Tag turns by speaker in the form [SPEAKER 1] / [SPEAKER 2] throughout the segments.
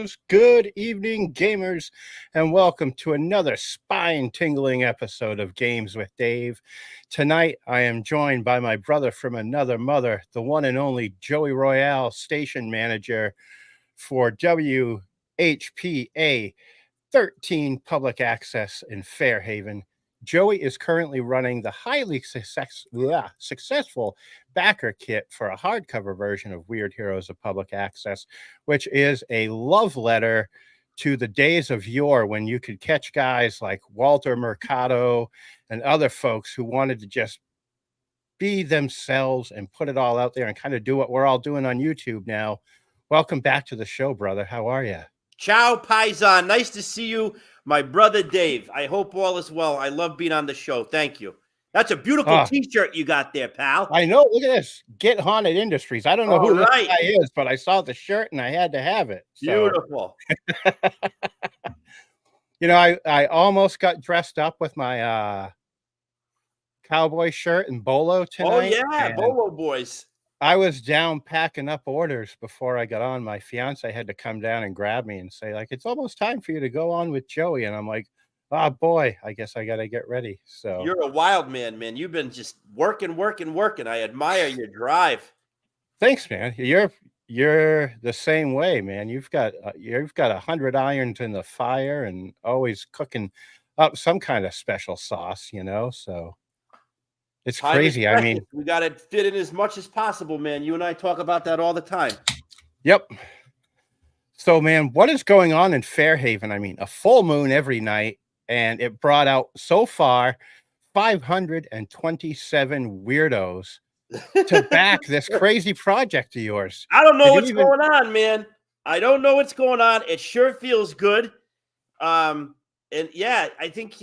[SPEAKER 1] heroes, good evening gamers, and welcome to another spine-tingling episode of Games with Dave. Tonight, I am joined by my brother from another mother, the one and only Joey Royale, station manager for WHPA 13 Public Access in Fairhaven. Joey is currently running the highly successful BackerKit for a hardcover version of Weird Heroes of Public Access, which is a love letter to the days of yore when you could catch guys like Walter Mercado and other folks who wanted to just be themselves and put it all out there and kind of do what we're all doing on YouTube now. Welcome back to the show, brother. How are you?
[SPEAKER 2] Ciao, Paisan. Nice to see you, my brother Dave. I hope all is well. I love being on the show. Thank you. That's a beautiful T-shirt you got there, pal.
[SPEAKER 1] I know. Look at this. Get Haunted Industries. I don't know who this guy is, but I saw the shirt and I had to have it. So.
[SPEAKER 2] Beautiful.
[SPEAKER 1] You know, I almost got dressed up with my cowboy shirt and bolo tonight.
[SPEAKER 2] Oh, yeah. Bolo boys.
[SPEAKER 1] I was down packing up orders before I got on. My fiance had to come down and grab me and say, like, it's almost time for you to go on with Joey. And I'm like, oh, boy, I guess I got to get ready. So
[SPEAKER 2] you're a wild man, man. You've been just working. I admire your drive.
[SPEAKER 1] Thanks, man. You're the same way, man. You've got 100 irons in the fire and always cooking up some kind of special sauce, you know, so. It's crazy. I mean,
[SPEAKER 2] we got to fit in as much as possible, man. You and I talk about that all the time.
[SPEAKER 1] Yep. So, man, what is going on in Fairhaven? I mean, a full moon every night, and it brought out so far 527 weirdos to back this crazy project of yours.
[SPEAKER 2] I don't know what's going on, man. I don't know what's going on. It sure feels good. And yeah, I think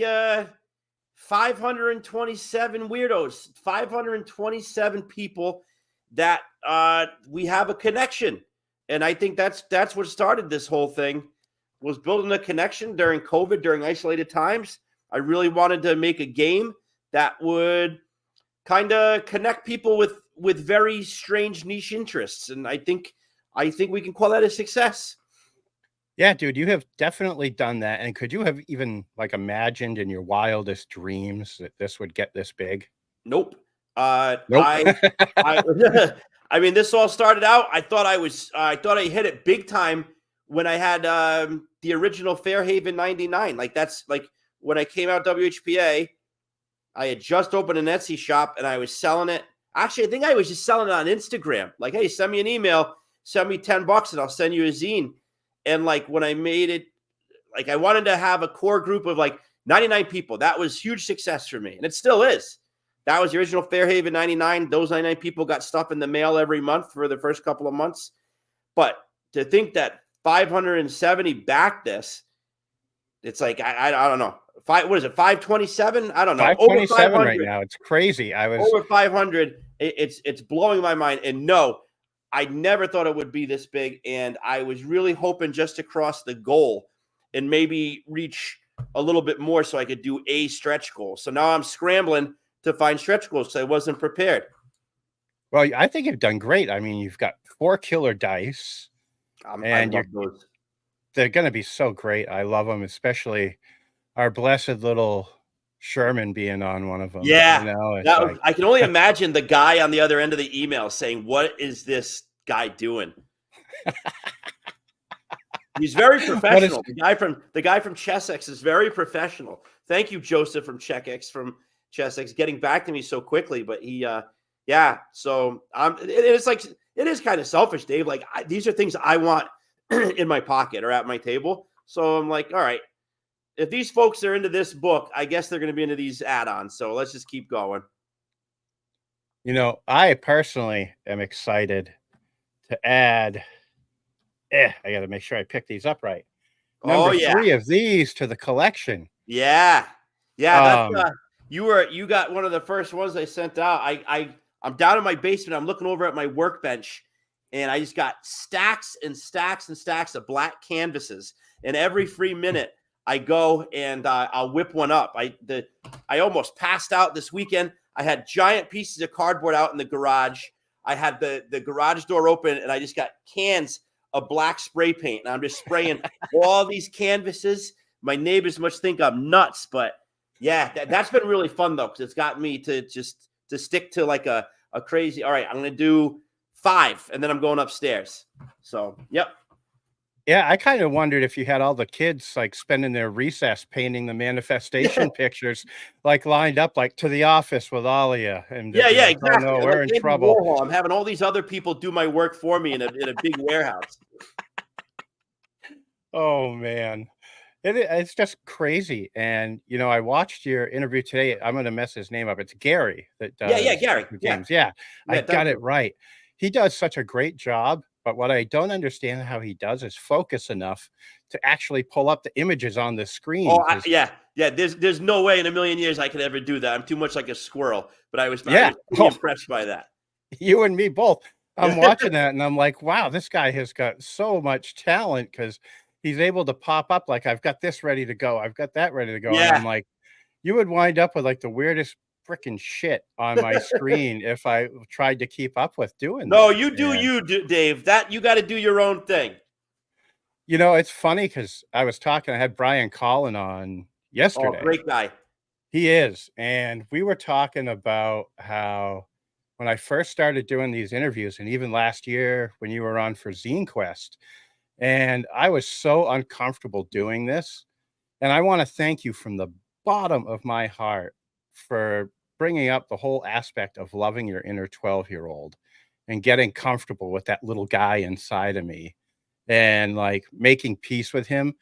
[SPEAKER 2] 527 weirdos, 527 people that we have a connection. And I think that's what started this whole thing, was building a connection during COVID, during isolated times. I really wanted to make a game that would kind of connect people with very strange niche interests. And I think we can call that a success.
[SPEAKER 1] Yeah, dude, you have definitely done that. And could you have even like imagined in your wildest dreams that this would get this big?
[SPEAKER 2] Nope.
[SPEAKER 1] Nope.
[SPEAKER 2] I mean, this all started out. I thought I hit it big time when I had the original Fairhaven 99. Like that's like when I came out WHPA, I had just opened an Etsy shop and I was selling it. Actually, I think I was just selling it on Instagram. Like, hey, send me an email, send me $10 and I'll send you a zine. And like when I made it, like I wanted to have a core group of like 99 people. That was huge success for me. And it still is. That was the original Fairhaven 99. Those 99 people got stuff in the mail every month for the first couple of months. But to think that 570 backed this, it's like, I don't know. What is it? 527? I don't know.
[SPEAKER 1] 527 right now. It's crazy. I was
[SPEAKER 2] over 500. It's blowing my mind. And no, I never thought it would be this big, and I was really hoping just to cross the goal and maybe reach a little bit more so I could do a stretch goal. So now I'm scrambling to find stretch goals because I wasn't prepared.
[SPEAKER 1] Well, I think you've done great. I mean, you've got 4 killer dice, and they're going to be so great. I love them, especially our blessed little Sherman being on one of them.
[SPEAKER 2] Yeah,
[SPEAKER 1] you know,
[SPEAKER 2] like, I can only imagine the guy on the other end of the email saying, "What is this guy doing?" He's very professional. The guy from Chessex is very professional. Thank you, Joseph from Chessex, getting back to me so quickly. But he, yeah. So it's like it is kind of selfish, Dave. Like these are things I want in my pocket or at my table. So I'm like, all right. If these folks are into this book, I guess they're going to be into these add-ons. So let's just keep going.
[SPEAKER 1] You know, I personally am excited to add. I got to make sure I pick these up right. Number 3 of these to the collection.
[SPEAKER 2] Yeah. That's, you got one of the first ones I sent out. I'm down in my basement. I'm looking over at my workbench, and I just got stacks and stacks and stacks of black canvases. And every free minute, I go and I'll whip one up. I almost passed out this weekend. I had giant pieces of cardboard out in the garage. I had the garage door open, and I just got cans a black spray paint, and I'm just spraying all these canvases. My neighbors must think I'm nuts, but yeah, that's been really fun though, because it's got me to stick to like a crazy. All right, I'm gonna do 5, and then I'm going upstairs. So yep.
[SPEAKER 1] Yeah, I kind of wondered if you had all the kids like spending their recess painting the manifestation pictures, like lined up like to the office with all of you, and they'd
[SPEAKER 2] Yeah,
[SPEAKER 1] be
[SPEAKER 2] yeah,
[SPEAKER 1] like, "Oh
[SPEAKER 2] exactly.
[SPEAKER 1] no,
[SPEAKER 2] I'm
[SPEAKER 1] we're
[SPEAKER 2] like
[SPEAKER 1] in
[SPEAKER 2] David
[SPEAKER 1] trouble."
[SPEAKER 2] Warhol. I'm having all these other people do my work for me in a big warehouse.
[SPEAKER 1] Oh man, it's just crazy. And you know, I watched your interview today. I'm going to mess his name up. It's Gary that
[SPEAKER 2] Yeah,
[SPEAKER 1] does
[SPEAKER 2] Gary. Yeah,
[SPEAKER 1] games. Yeah, I
[SPEAKER 2] yeah,
[SPEAKER 1] got
[SPEAKER 2] Duncan.
[SPEAKER 1] it right. He does such a great job. But what I don't understand how he does is focus enough to actually pull up the images on the screen.
[SPEAKER 2] Oh,
[SPEAKER 1] Because
[SPEAKER 2] yeah. There's no way in a million years I could ever do that. I'm too much like a squirrel. But I was
[SPEAKER 1] yeah,
[SPEAKER 2] pretty impressed by that.
[SPEAKER 1] you and me both. I'm
[SPEAKER 2] Yeah,
[SPEAKER 1] watching that and I'm like, wow, this guy has got so much talent because he's able to pop up like, I've got this ready to go. I've got that ready to go. And I'm
[SPEAKER 2] yeah.
[SPEAKER 1] like, you would wind up with like the weirdest freaking shit on my screen if I tried to keep up with doing
[SPEAKER 2] No,
[SPEAKER 1] that.
[SPEAKER 2] you do
[SPEAKER 1] And,
[SPEAKER 2] you, Dave. That you got to do your own thing.
[SPEAKER 1] you know, it's funny because I was talking, I had Brian Collin on
[SPEAKER 2] Oh,
[SPEAKER 1] yesterday.
[SPEAKER 2] great guy.
[SPEAKER 1] He is. And we were talking about how when I first started doing these interviews, and even last year when you were on for Zine Quest, and I was so uncomfortable doing this. And I want to thank you from the bottom of my heart for bringing up the whole aspect of loving your inner 12-year-old and getting comfortable with that little guy inside of me and like making peace with him,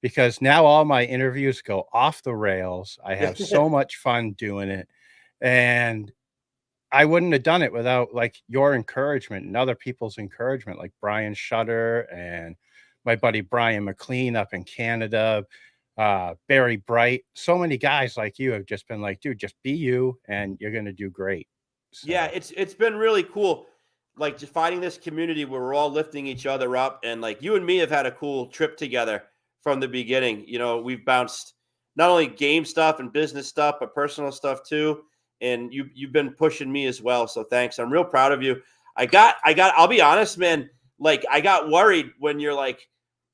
[SPEAKER 1] because now all my interviews go off the rails. I have so much fun doing it. And I wouldn't have done it without like your encouragement and other people's encouragement, like Brian Shutter and my buddy Brian McLean up in Canada, Barry Bright. So many guys like you have just been like, dude, just be you and you're gonna do great.
[SPEAKER 2] Yeah,
[SPEAKER 1] So
[SPEAKER 2] it's been really cool, like just finding this community where we're all lifting each other up, and like you and me have had a cool trip together from the beginning. You know, we've bounced not only game stuff and business stuff, but personal stuff too. And you've been pushing me as well, so thanks. I'm real proud of you. I'll be honest, man. Like I got worried when you're like,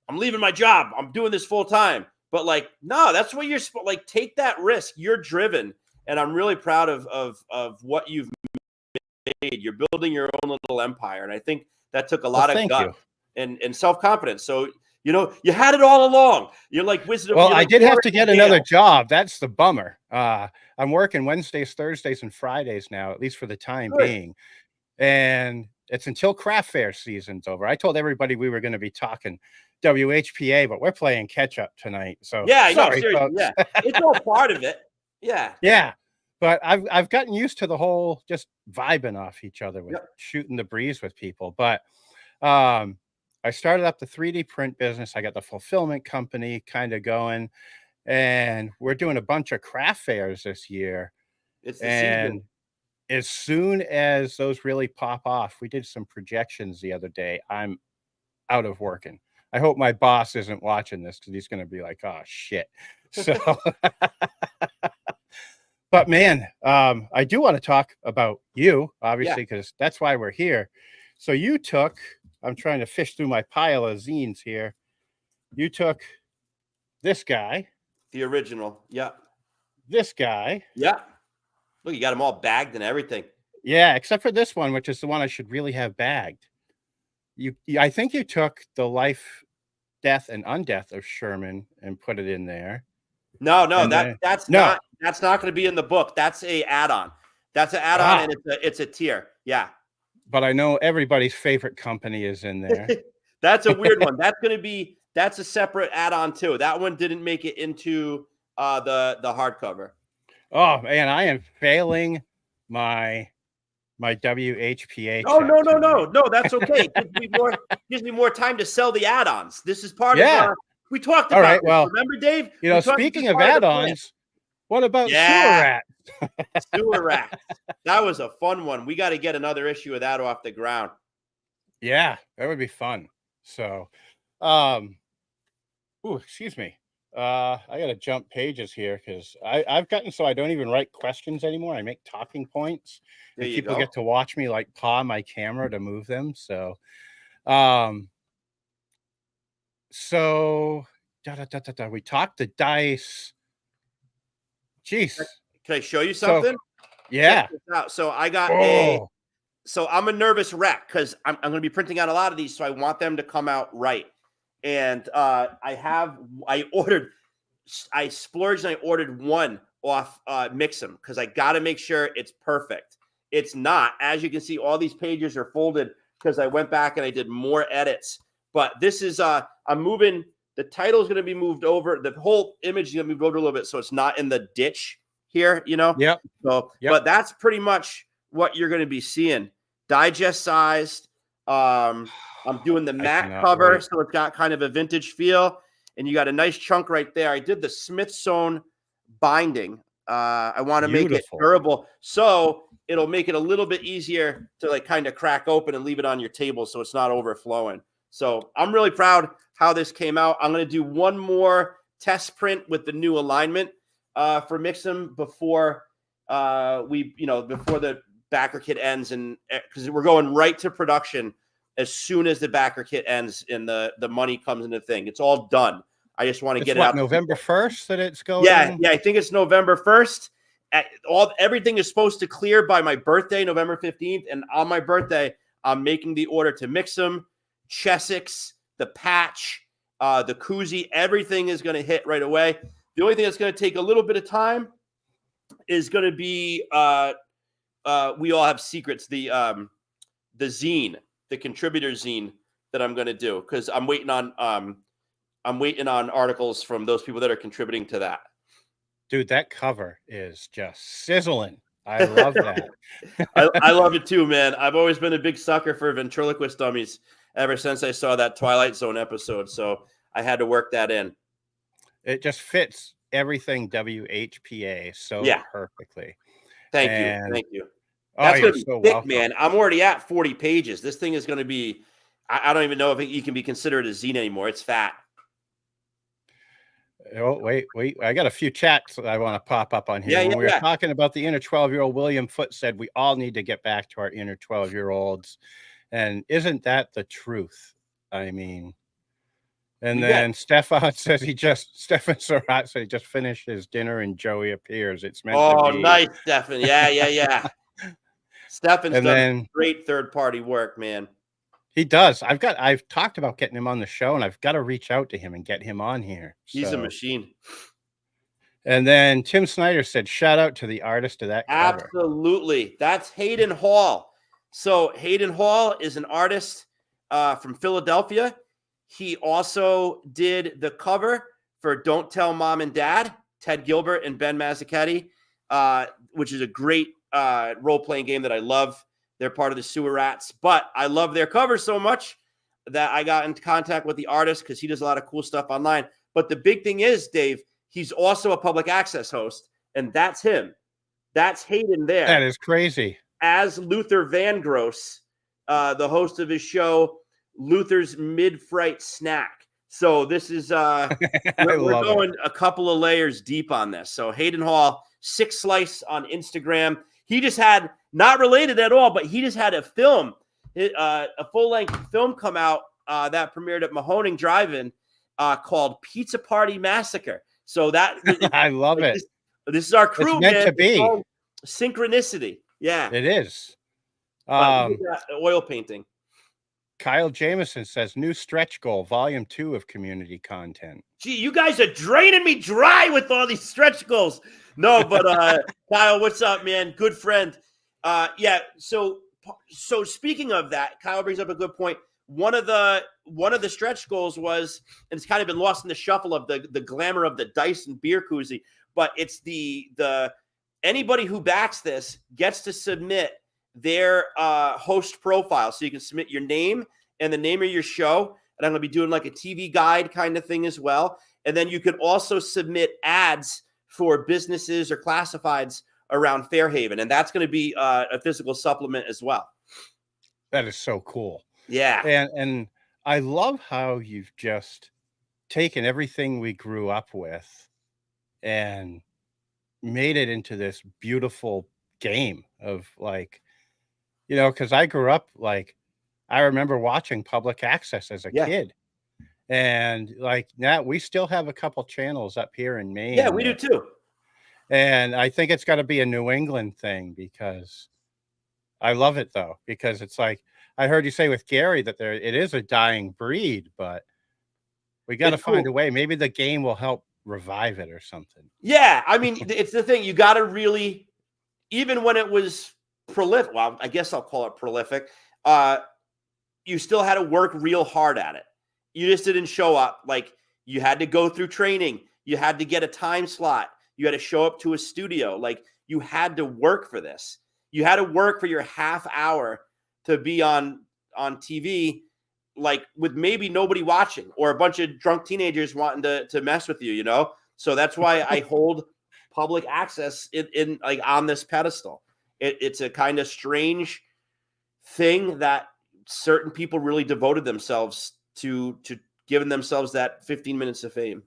[SPEAKER 2] I'm leaving my job. I'm doing this full time. But like, no, that's what you're like. Take that risk. You're driven, and I'm really proud of what you've made. You're building your own little empire, and I think that took a
[SPEAKER 1] well,
[SPEAKER 2] lot of
[SPEAKER 1] thank
[SPEAKER 2] gut
[SPEAKER 1] you.
[SPEAKER 2] and self confidence. So you know, you had it all along. You're like wisdom.
[SPEAKER 1] Well,
[SPEAKER 2] You're
[SPEAKER 1] I
[SPEAKER 2] like
[SPEAKER 1] did have
[SPEAKER 2] Warwick
[SPEAKER 1] to
[SPEAKER 2] and
[SPEAKER 1] get another
[SPEAKER 2] Dale.
[SPEAKER 1] job. That's the bummer. I'm working Wednesdays, Thursdays, and Fridays now, at least for the time
[SPEAKER 2] Good.
[SPEAKER 1] being. And it's until craft fair season's over. I told everybody we were going to be talking WHPA, but we're playing catch up tonight. So
[SPEAKER 2] Yeah, I know.
[SPEAKER 1] sorry,
[SPEAKER 2] Seriously,
[SPEAKER 1] folks.
[SPEAKER 2] yeah, it's all part of it. Yeah.
[SPEAKER 1] Yeah. But I've gotten used to the whole just vibing off each other with
[SPEAKER 2] Yep.
[SPEAKER 1] shooting the breeze with people. But um I started up the 3D print business. I got the fulfillment company kind of going, and we're doing a bunch of craft fairs this year.
[SPEAKER 2] It's the season.
[SPEAKER 1] And as soon as those really pop off, we did some projections the other day. I'm out of working. I hope my boss isn't watching this because he's going to be like, oh, shit. So, but man, I do want to talk about you,
[SPEAKER 2] Yeah.
[SPEAKER 1] obviously, because that's why we're here. So you took, I'm trying to fish through my pile of zines here. You took this guy,
[SPEAKER 2] The original. Yeah.
[SPEAKER 1] this guy.
[SPEAKER 2] Yeah. Look, you got them all bagged and everything.
[SPEAKER 1] Yeah, except for this one, which is the one I should really have bagged. I think you took the life, death, and undeath of Sherman and put it in there.
[SPEAKER 2] No,
[SPEAKER 1] And then,
[SPEAKER 2] that's
[SPEAKER 1] no,
[SPEAKER 2] not going to be in the book. That's a add-on. That's an add-on, and it's a tier. Yeah.
[SPEAKER 1] but I know everybody's favorite company is in there.
[SPEAKER 2] That's a weird one. That's a separate add-on too. That one didn't make it into the hardcover.
[SPEAKER 1] Oh man, I am failing my WHPA.
[SPEAKER 2] Oh,
[SPEAKER 1] check
[SPEAKER 2] no,
[SPEAKER 1] tonight.
[SPEAKER 2] that's okay. It gives me more time to sell the add-ons. This is part
[SPEAKER 1] Yeah.
[SPEAKER 2] of we talked
[SPEAKER 1] All
[SPEAKER 2] about
[SPEAKER 1] right.
[SPEAKER 2] this.
[SPEAKER 1] Well,
[SPEAKER 2] Remember, Dave?
[SPEAKER 1] you know, speaking of add-ons, what about Sewer
[SPEAKER 2] Yeah.
[SPEAKER 1] Rat?
[SPEAKER 2] Sewer Rat. That was a fun one. We got to get another issue of that off the ground.
[SPEAKER 1] Yeah, that would be fun. So, excuse me. I gotta jump pages here because I've gotten so I don't even write questions anymore. I make talking points,
[SPEAKER 2] There
[SPEAKER 1] and
[SPEAKER 2] you
[SPEAKER 1] people
[SPEAKER 2] go.
[SPEAKER 1] get to watch me like paw my camera to move them. So, um, So we talked the dice. Jeez.
[SPEAKER 2] Can I show you
[SPEAKER 1] So
[SPEAKER 2] something?
[SPEAKER 1] yeah.
[SPEAKER 2] Check this out. So I got
[SPEAKER 1] Oh,
[SPEAKER 2] so I'm a nervous wreck because I'm going to be printing out a lot of these, so I want them to come out right. And I splurged and I ordered one off Mix'em because I got to make sure it's perfect. It's not. As you can see, all these pages are folded because I went back and I did more edits. But this is I'm moving. The title is going to be moved over. The whole image is going to be moved over a little bit, so it's not in the ditch here.
[SPEAKER 1] yep.
[SPEAKER 2] So,
[SPEAKER 1] Yep.
[SPEAKER 2] but that's pretty much what you're going to be seeing. Digest sized. I'm doing the matte cover, so it's got kind of a vintage feel, and you got a nice chunk right there. I did the Smithsonian binding. I want to make it durable, so it'll make it a little bit easier to like kind of crack open and leave it on your table, so it's not overflowing. So I'm really proud how this came out. I'm going to do one more test print with the new alignment for Mix'em before before the BackerKit ends, and because we're going right to production as soon as the BackerKit ends and the money comes into the thing. It's all done. I just want to get it out.
[SPEAKER 1] November 1st that it's going.
[SPEAKER 2] Yeah, I think it's November 1st. Everything is supposed to clear by my birthday, November 15th, and on my birthday, I'm making the order to Mix'em, Chessex, the patch, the koozie. Everything is going to hit right away. The only thing that's going to take a little bit of time is going to be we all have secrets. The zine, the contributor zine that I'm going to do, because I'm waiting on articles from those people that are contributing to that.
[SPEAKER 1] Dude, that cover is just sizzling. I love that.
[SPEAKER 2] I love it too, man. I've always been a big sucker for ventriloquist dummies ever since I saw that Twilight Zone episode. So I had to work that in.
[SPEAKER 1] It just fits everything WHPA so perfectly.
[SPEAKER 2] Thank you. That's going to be thick, welcome. Man. I'm already at 40 pages. This thing is going to be, I don't even know if it can be considered a zine anymore. It's fat.
[SPEAKER 1] Oh, wait. I got a few chats that I want to pop up on here. When we were talking about the inner 12-year-old, William Foote said we all need to get back to our inner 12-year-olds. And isn't that the truth? I mean, and then Stefan says Stefan Surratt said he just finished his dinner and Joey appears. It's meant to be. Oh,
[SPEAKER 2] nice, Stefan. Yeah. Stefan's done great third-party work, man.
[SPEAKER 1] He does. I've talked about getting him on the show, and I've got to reach out to him and get him on here.
[SPEAKER 2] He's a machine.
[SPEAKER 1] And then Tim Snyder said, shout out to the artist of that cover.
[SPEAKER 2] Absolutely. That's Hayden Hall. So Hayden Hall is an artist from Philadelphia. He also did the cover for Don't Tell Mom and Dad, Ted Gilbert and Ben Mazzucchelli, which is a great role-playing game that I love. They're part of the Sewer Rats, but I love their cover so much that I got into contact with the artist because he does a lot of cool stuff online. But the big thing is, Dave, he's also a public access host, and that's him. That's Hayden there.
[SPEAKER 1] That is crazy.
[SPEAKER 2] As Luther Vandross, the host of his show, Luther's Mid-Fright Snack. So this is we're going a couple of layers deep on this. So Hayden Hall, Six Slice on Instagram. He just had, not related at all, but he just had a film, a full-length film come out that premiered at Mahoning Drive-In called Pizza Party Massacre. So that
[SPEAKER 1] I love it.
[SPEAKER 2] This is our crew,
[SPEAKER 1] it's meant to be.
[SPEAKER 2] Synchronicity. Yeah.
[SPEAKER 1] It is.
[SPEAKER 2] Oil painting.
[SPEAKER 1] Kyle Jameson says, new stretch goal, volume 2 of community content.
[SPEAKER 2] Gee, you guys are draining me dry with all these stretch goals. No, but Kyle, what's up, man? Good friend. So speaking of that, Kyle brings up a good point. One of the stretch goals was, and it's kind of been lost in the shuffle of the glamour of the dice and beer koozie, but it's the anybody who backs this gets to submit their host profile. So you can submit your name and the name of your show. And I'm going to be doing like a TV guide kind of thing as well. And then you can also submit ads for businesses or classifieds around Fairhaven. And that's going to be a physical supplement as well.
[SPEAKER 1] That is so cool.
[SPEAKER 2] Yeah.
[SPEAKER 1] And I love how you've just taken everything we grew up with and made it into this beautiful game of like, because I grew up like, I remember watching public access as a kid. And like now we still have a couple channels up here in Maine.
[SPEAKER 2] Yeah, we do too.
[SPEAKER 1] And I think it's got to be a New England thing because I love it though, because it's like I heard you say with Gary that it is a dying breed, but we got to
[SPEAKER 2] It's
[SPEAKER 1] find
[SPEAKER 2] cool.
[SPEAKER 1] a way. Maybe the game will help revive it or something.
[SPEAKER 2] Yeah, I mean, it's the thing. You got to really, even when it was prolific. Well, I guess I'll call it prolific. You still had to work real hard at it. You just didn't show up. Like you had to go through training. You had to get a time slot. You had to show up to a studio. Like you had to work for this. You had to work for your half hour to be on TV, like with maybe nobody watching or a bunch of drunk teenagers wanting to mess with you, you know? So that's why I hold public access in like on this pedestal. It's a kind of strange thing that certain people really devoted themselves to giving themselves that 15 minutes of fame.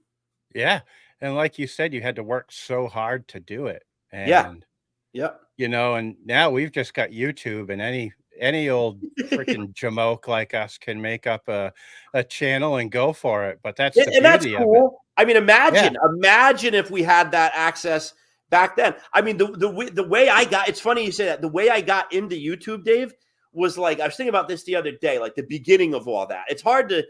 [SPEAKER 1] Yeah. And like you said, you had to work so hard to do it.
[SPEAKER 2] Yeah.
[SPEAKER 1] And,
[SPEAKER 2] Yep.
[SPEAKER 1] you know, and now we've just got YouTube and any old freaking jamoke like us can make up a channel and go for it. But that's the
[SPEAKER 2] And that's
[SPEAKER 1] beauty of it.
[SPEAKER 2] cool. I mean,
[SPEAKER 1] Yeah.
[SPEAKER 2] imagine if we had that access back then. I mean, the way I got, it's funny you say that. The way I got into YouTube, Dave, was like, I was thinking about this the other day, like the beginning of all that. It's hard to,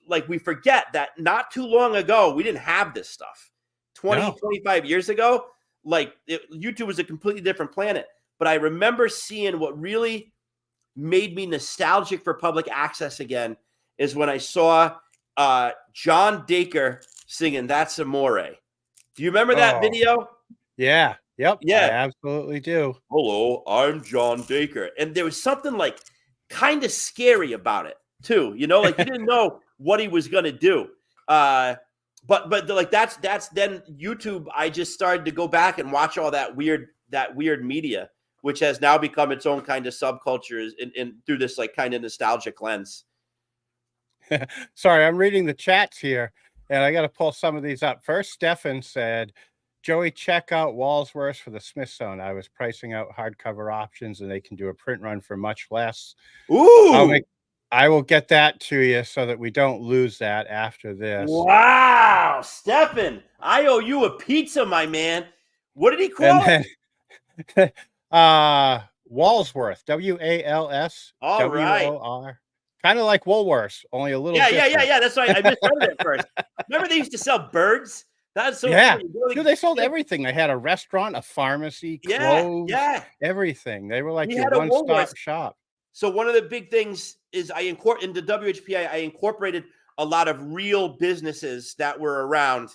[SPEAKER 2] like, we forget that not too long ago, we didn't have this stuff. 25 years ago, like YouTube was a completely different planet. But I remember seeing what really made me nostalgic for public access again is when I saw John Dacre singing "That's Amore." Do you remember that video?
[SPEAKER 1] Yeah. Yep.
[SPEAKER 2] Yeah.
[SPEAKER 1] I absolutely do.
[SPEAKER 2] Hello, I'm John Dacre. And there was something like kind of scary about it too. You know, like you didn't know what he was going to do. But like that's then YouTube. I just started to go back and watch all that weird media, which has now become its own kind of subculture in through this like kind of nostalgic lens.
[SPEAKER 1] Sorry, I'm reading the chats here and I got to pull some of these up. First, Stefan said, Joey, check out Walsworth for the Smithsonian. I was pricing out hardcover options and they can do a print run for much less.
[SPEAKER 2] Ooh.
[SPEAKER 1] I will get that to you so that we don't lose that after this.
[SPEAKER 2] Wow, Stefan, I owe you a pizza, my man. What did he call
[SPEAKER 1] it? Walsworth, WALS.
[SPEAKER 2] All right.
[SPEAKER 1] WOR. Kind of like Woolworths, only a little different.
[SPEAKER 2] Yeah. That's right. I misread it at first. Remember they used to sell birds? That's so
[SPEAKER 1] funny.
[SPEAKER 2] Really,
[SPEAKER 1] dude, they sold everything. They had a restaurant, a pharmacy, clothes, everything. They were like your one-stop shop.
[SPEAKER 2] So one of the big things is in the WHPA, I incorporated a lot of real businesses that were around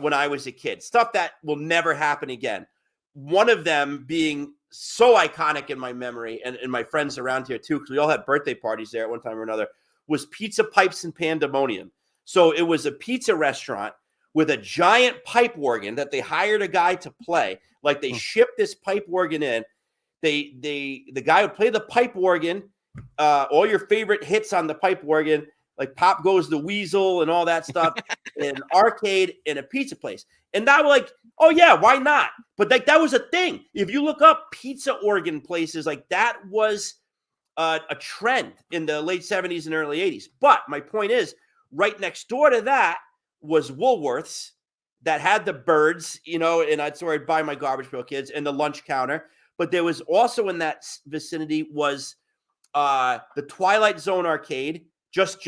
[SPEAKER 2] when I was a kid. Stuff that will never happen again. One of them being so iconic in my memory and my friends around here too, because we all had birthday parties there at one time or another, was Pizza Pipes and Pandemonium. So it was a pizza restaurant with a giant pipe organ that they hired a guy to play. Like they shipped this pipe organ in. The guy would play the pipe organ, all your favorite hits on the pipe organ, like Pop Goes the Weasel and all that stuff, in an arcade in a pizza place. And that was like, oh yeah, why not? But like that was a thing. If you look up pizza organ places, like that was a trend in the late 70s and early 80s. But my point is, right next door to that was Woolworths that had the birds, you know, and that's where I'd buy my Garbage Pail Kids, and the lunch counter. But there was also in that vicinity was the Twilight Zone arcade, just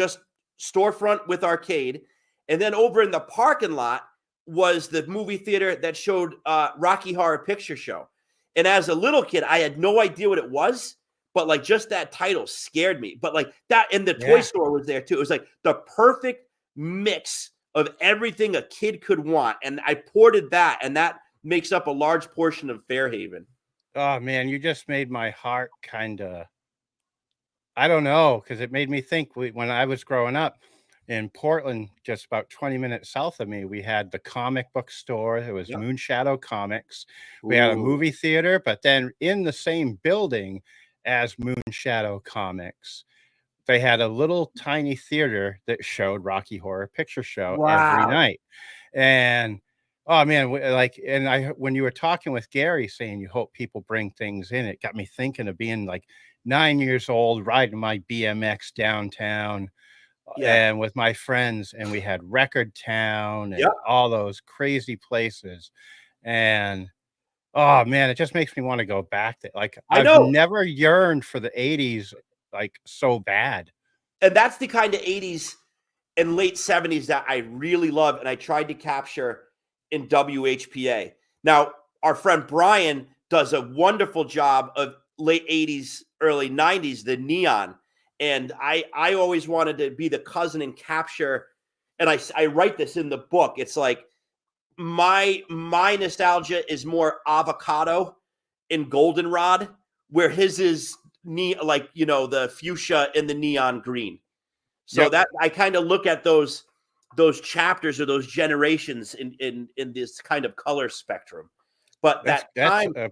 [SPEAKER 2] storefront with arcade. And then over in the parking lot was the movie theater that showed Rocky Horror Picture Show. And as a little kid, I had no idea what it was, but like just that title scared me. But like that, and the toy store was there too. It was like the perfect mix of everything a kid could want. And I ported that, and that makes up a large portion of Fairhaven.
[SPEAKER 1] Oh man, you just made my heart kind of, I don't know, because it made me think when I was growing up in Portland, just about 20 minutes south of me, we had the comic book store. It was Moonshadow Comics. We had a movie theater, but then in the same building as Moonshadow Comics, they had a little tiny theater that showed Rocky Horror Picture Show every night. And oh man, when you were talking with Gary saying you hope people bring things in, it got me thinking of being like 9 years old, riding my BMX downtown,
[SPEAKER 2] Yeah.
[SPEAKER 1] and with my friends, and we had Record Town and
[SPEAKER 2] Yep.
[SPEAKER 1] all those crazy places. And oh man, it just makes me want to go back there. Like
[SPEAKER 2] I
[SPEAKER 1] I've
[SPEAKER 2] know.
[SPEAKER 1] never yearned for the 80s like so bad.
[SPEAKER 2] And that's the kind of 80s and late 70s that I really love and I tried to capture in WHPA. Now, our friend Brian does a wonderful job of late 80s, early 90s, the neon. And I always wanted to be the cousin and capture, and I write this in the book. It's like my nostalgia is more avocado and goldenrod, where his is like the fuchsia and the neon green. So
[SPEAKER 1] Yep.
[SPEAKER 2] that I kind of look at those chapters or those generations in this kind of color spectrum. But that
[SPEAKER 1] That's
[SPEAKER 2] time,
[SPEAKER 1] a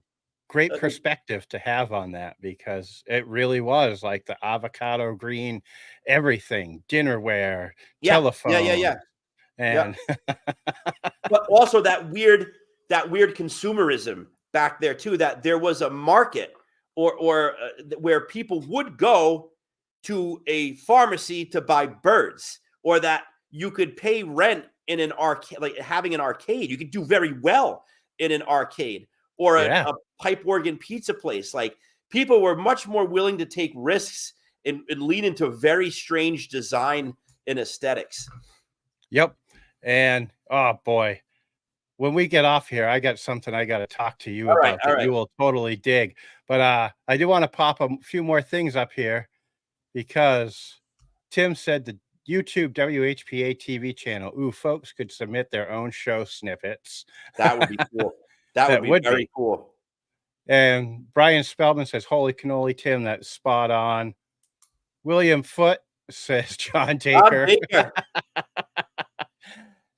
[SPEAKER 1] great
[SPEAKER 2] uh,
[SPEAKER 1] perspective to have on that because it really was like the avocado green, everything, dinnerware,
[SPEAKER 2] yeah, yeah, yeah,
[SPEAKER 1] telephone,
[SPEAKER 2] yeah, yeah.
[SPEAKER 1] and
[SPEAKER 2] But also that weird consumerism back there too. That there was a market or where people would go to a pharmacy to buy birds, or that you could pay rent in an arcade, like having an arcade. You could do very well in an arcade or
[SPEAKER 1] yeah.
[SPEAKER 2] a pipe organ pizza place. Like people were much more willing to take risks and lean into very strange design and aesthetics.
[SPEAKER 1] Yep. And oh boy, when we get off here, I got something I got to talk to you
[SPEAKER 2] All right,
[SPEAKER 1] about
[SPEAKER 2] all
[SPEAKER 1] that
[SPEAKER 2] right.
[SPEAKER 1] you will totally dig. But I do want to pop a few more things up here because Tim said the YouTube WHPA TV channel, ooh, folks could submit their own show snippets.
[SPEAKER 2] That would be cool. That would
[SPEAKER 1] That
[SPEAKER 2] be
[SPEAKER 1] would
[SPEAKER 2] very
[SPEAKER 1] be.
[SPEAKER 2] cool.
[SPEAKER 1] And Brian Spellman says, holy cannoli, Tim, that's spot on. William Foote says John
[SPEAKER 2] Bob
[SPEAKER 1] Dacre.
[SPEAKER 2] Baker.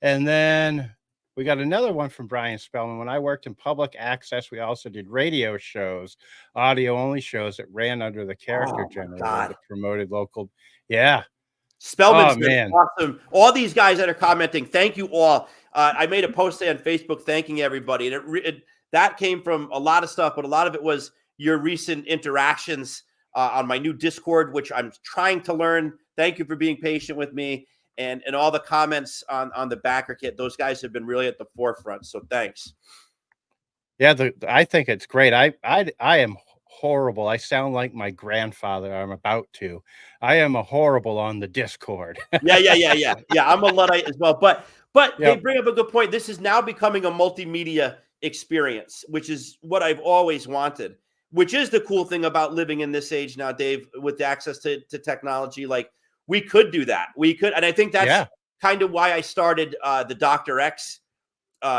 [SPEAKER 1] And then we got another one from Brian Spellman. When I worked in public access, we also did radio shows, audio only shows that ran under the character
[SPEAKER 2] Oh my
[SPEAKER 1] generator
[SPEAKER 2] God.
[SPEAKER 1] that promoted local. Yeah. Oh
[SPEAKER 2] Spellman's been
[SPEAKER 1] man.
[SPEAKER 2] awesome. All these guys that are commenting, thank you all. I made a post today on Facebook thanking everybody, and that came from a lot of stuff, but a lot of it was your recent interactions on my new Discord, which I'm trying to learn. Thank you for being patient with me, and all the comments on the BackerKit. Those guys have been really at the forefront, so thanks.
[SPEAKER 1] Yeah, I think it's great. I am horrible. I sound like my grandfather. I'm about to. I am a horrible on the Discord.
[SPEAKER 2] Yeah, yeah, yeah, yeah, yeah. I'm a Luddite as well, but they
[SPEAKER 1] Yep.
[SPEAKER 2] bring up a good point. This is now becoming a multimedia experience, which is what I've always wanted. Which is the cool thing about living in this age now, Dave, with the access to technology. Like we could do that. We could, and I think that's
[SPEAKER 1] Yeah.
[SPEAKER 2] kind of why I started the Dr. X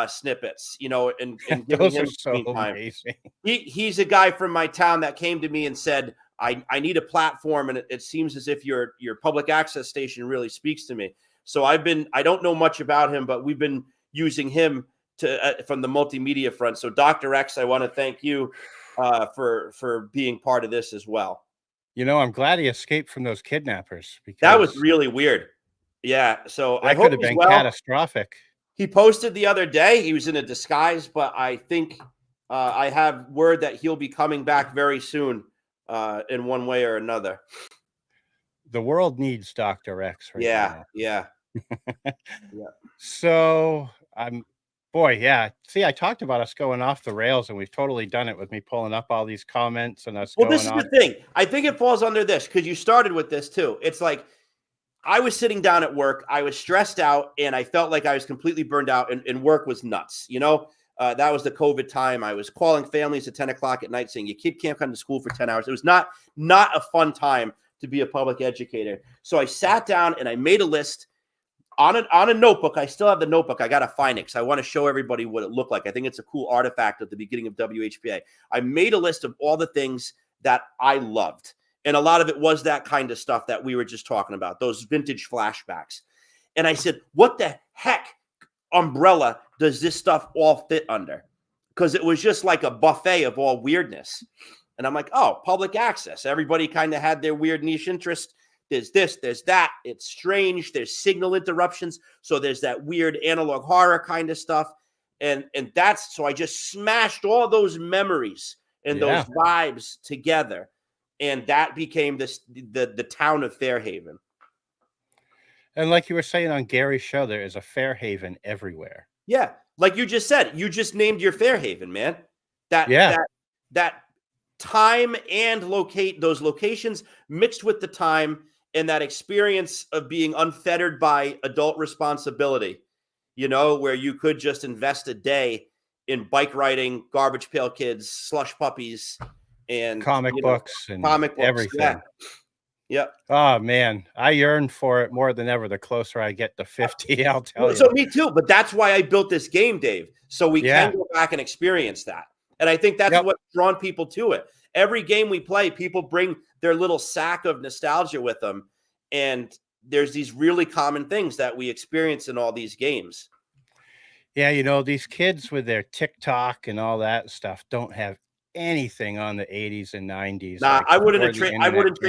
[SPEAKER 2] snippets, and giving
[SPEAKER 1] Those are
[SPEAKER 2] him
[SPEAKER 1] so
[SPEAKER 2] screen time.
[SPEAKER 1] amazing.
[SPEAKER 2] He's a guy from my town that came to me and said, I need a platform, and it seems as if your public access station really speaks to me. So I don't know much about him, but we've been using him to from the multimedia front. So Dr. X, I want to thank you for being part of this as well.
[SPEAKER 1] I'm glad he escaped from those kidnappers
[SPEAKER 2] That was
[SPEAKER 1] because
[SPEAKER 2] really weird. Yeah. So I
[SPEAKER 1] that could
[SPEAKER 2] hope
[SPEAKER 1] have
[SPEAKER 2] he's
[SPEAKER 1] been
[SPEAKER 2] well.
[SPEAKER 1] catastrophic.
[SPEAKER 2] He posted the other day he was in a disguise, but I think I have word that he'll be coming back very soon in one way or another.
[SPEAKER 1] The world needs Dr. X right
[SPEAKER 2] Yeah,
[SPEAKER 1] now.
[SPEAKER 2] yeah, yeah.
[SPEAKER 1] So boy, yeah. See, I talked about us going off the rails, and we've totally done it with me pulling up all these comments and us
[SPEAKER 2] Well, this
[SPEAKER 1] going
[SPEAKER 2] is
[SPEAKER 1] off.
[SPEAKER 2] the thing. I think it falls under this because you started with this too. It's like I was sitting down at work. I was stressed out and I felt like I was completely burned out and work was nuts. That was the COVID time. I was calling families at 10 o'clock at night saying your kid can't come to school for 10 hours. It was not a fun time to be a public educator. So I sat down and I made a list on a notebook. I still have the notebook. I got to find it because I want to show everybody what it looked like. I think it's a cool artifact at the beginning of WHPA. I made a list of all the things that I loved. And a lot of it was that kind of stuff that we were just talking about, those vintage flashbacks. And I said, what the heck umbrella does this stuff all fit under? Because it was just like a buffet of all weirdness. And I'm like, oh, public access. Everybody kind of had their weird niche interest. There's this, there's that. It's strange. There's signal interruptions. So there's that weird analog horror kind of stuff. And that's, so I just smashed all those memories and those vibes together. And that became the town of Fairhaven.
[SPEAKER 1] And like you were saying on Gary's show, there is a Fairhaven everywhere.
[SPEAKER 2] Yeah, like you just said, you just named your Fairhaven, man.
[SPEAKER 1] Yeah.
[SPEAKER 2] That time and those locations mixed with the time and that experience of being unfettered by adult responsibility, where you could just invest a day in bike riding, garbage pail kids, slush puppies, and
[SPEAKER 1] Comic books and
[SPEAKER 2] comic books.
[SPEAKER 1] everything.
[SPEAKER 2] Yeah.
[SPEAKER 1] Oh man, I yearn for it more than ever the closer I get to 50, I'll tell you.
[SPEAKER 2] So me too, but that's why I built this game, Dave, so we can go back and experience that. And I think that's what's drawn people to it. Every game we play, people bring their little sack of nostalgia with them, and there's these really common things that we experience in all these games.
[SPEAKER 1] Yeah, these kids with their TikTok and all that stuff don't have anything on the 80s and 90s.
[SPEAKER 2] Nah,
[SPEAKER 1] like
[SPEAKER 2] I wouldn't trade